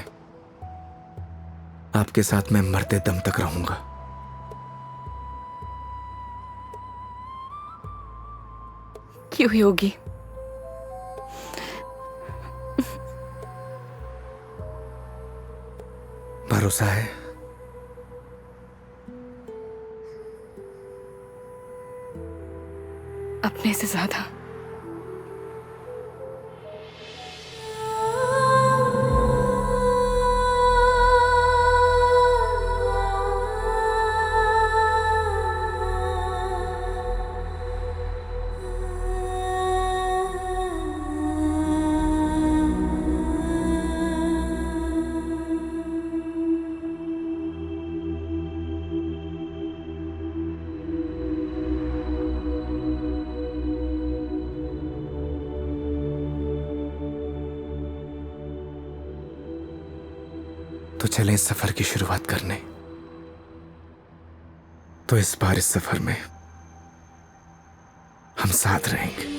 Speaker 1: आपके साथ मैं मरते दम तक रहूंगा।
Speaker 2: क्यों योगी?
Speaker 1: भरोसा है।
Speaker 2: अपने से ज्यादा।
Speaker 1: तो चलें इस सफर की शुरुआत करने। तो इस बार इस सफर में हम साथ रहेंगे।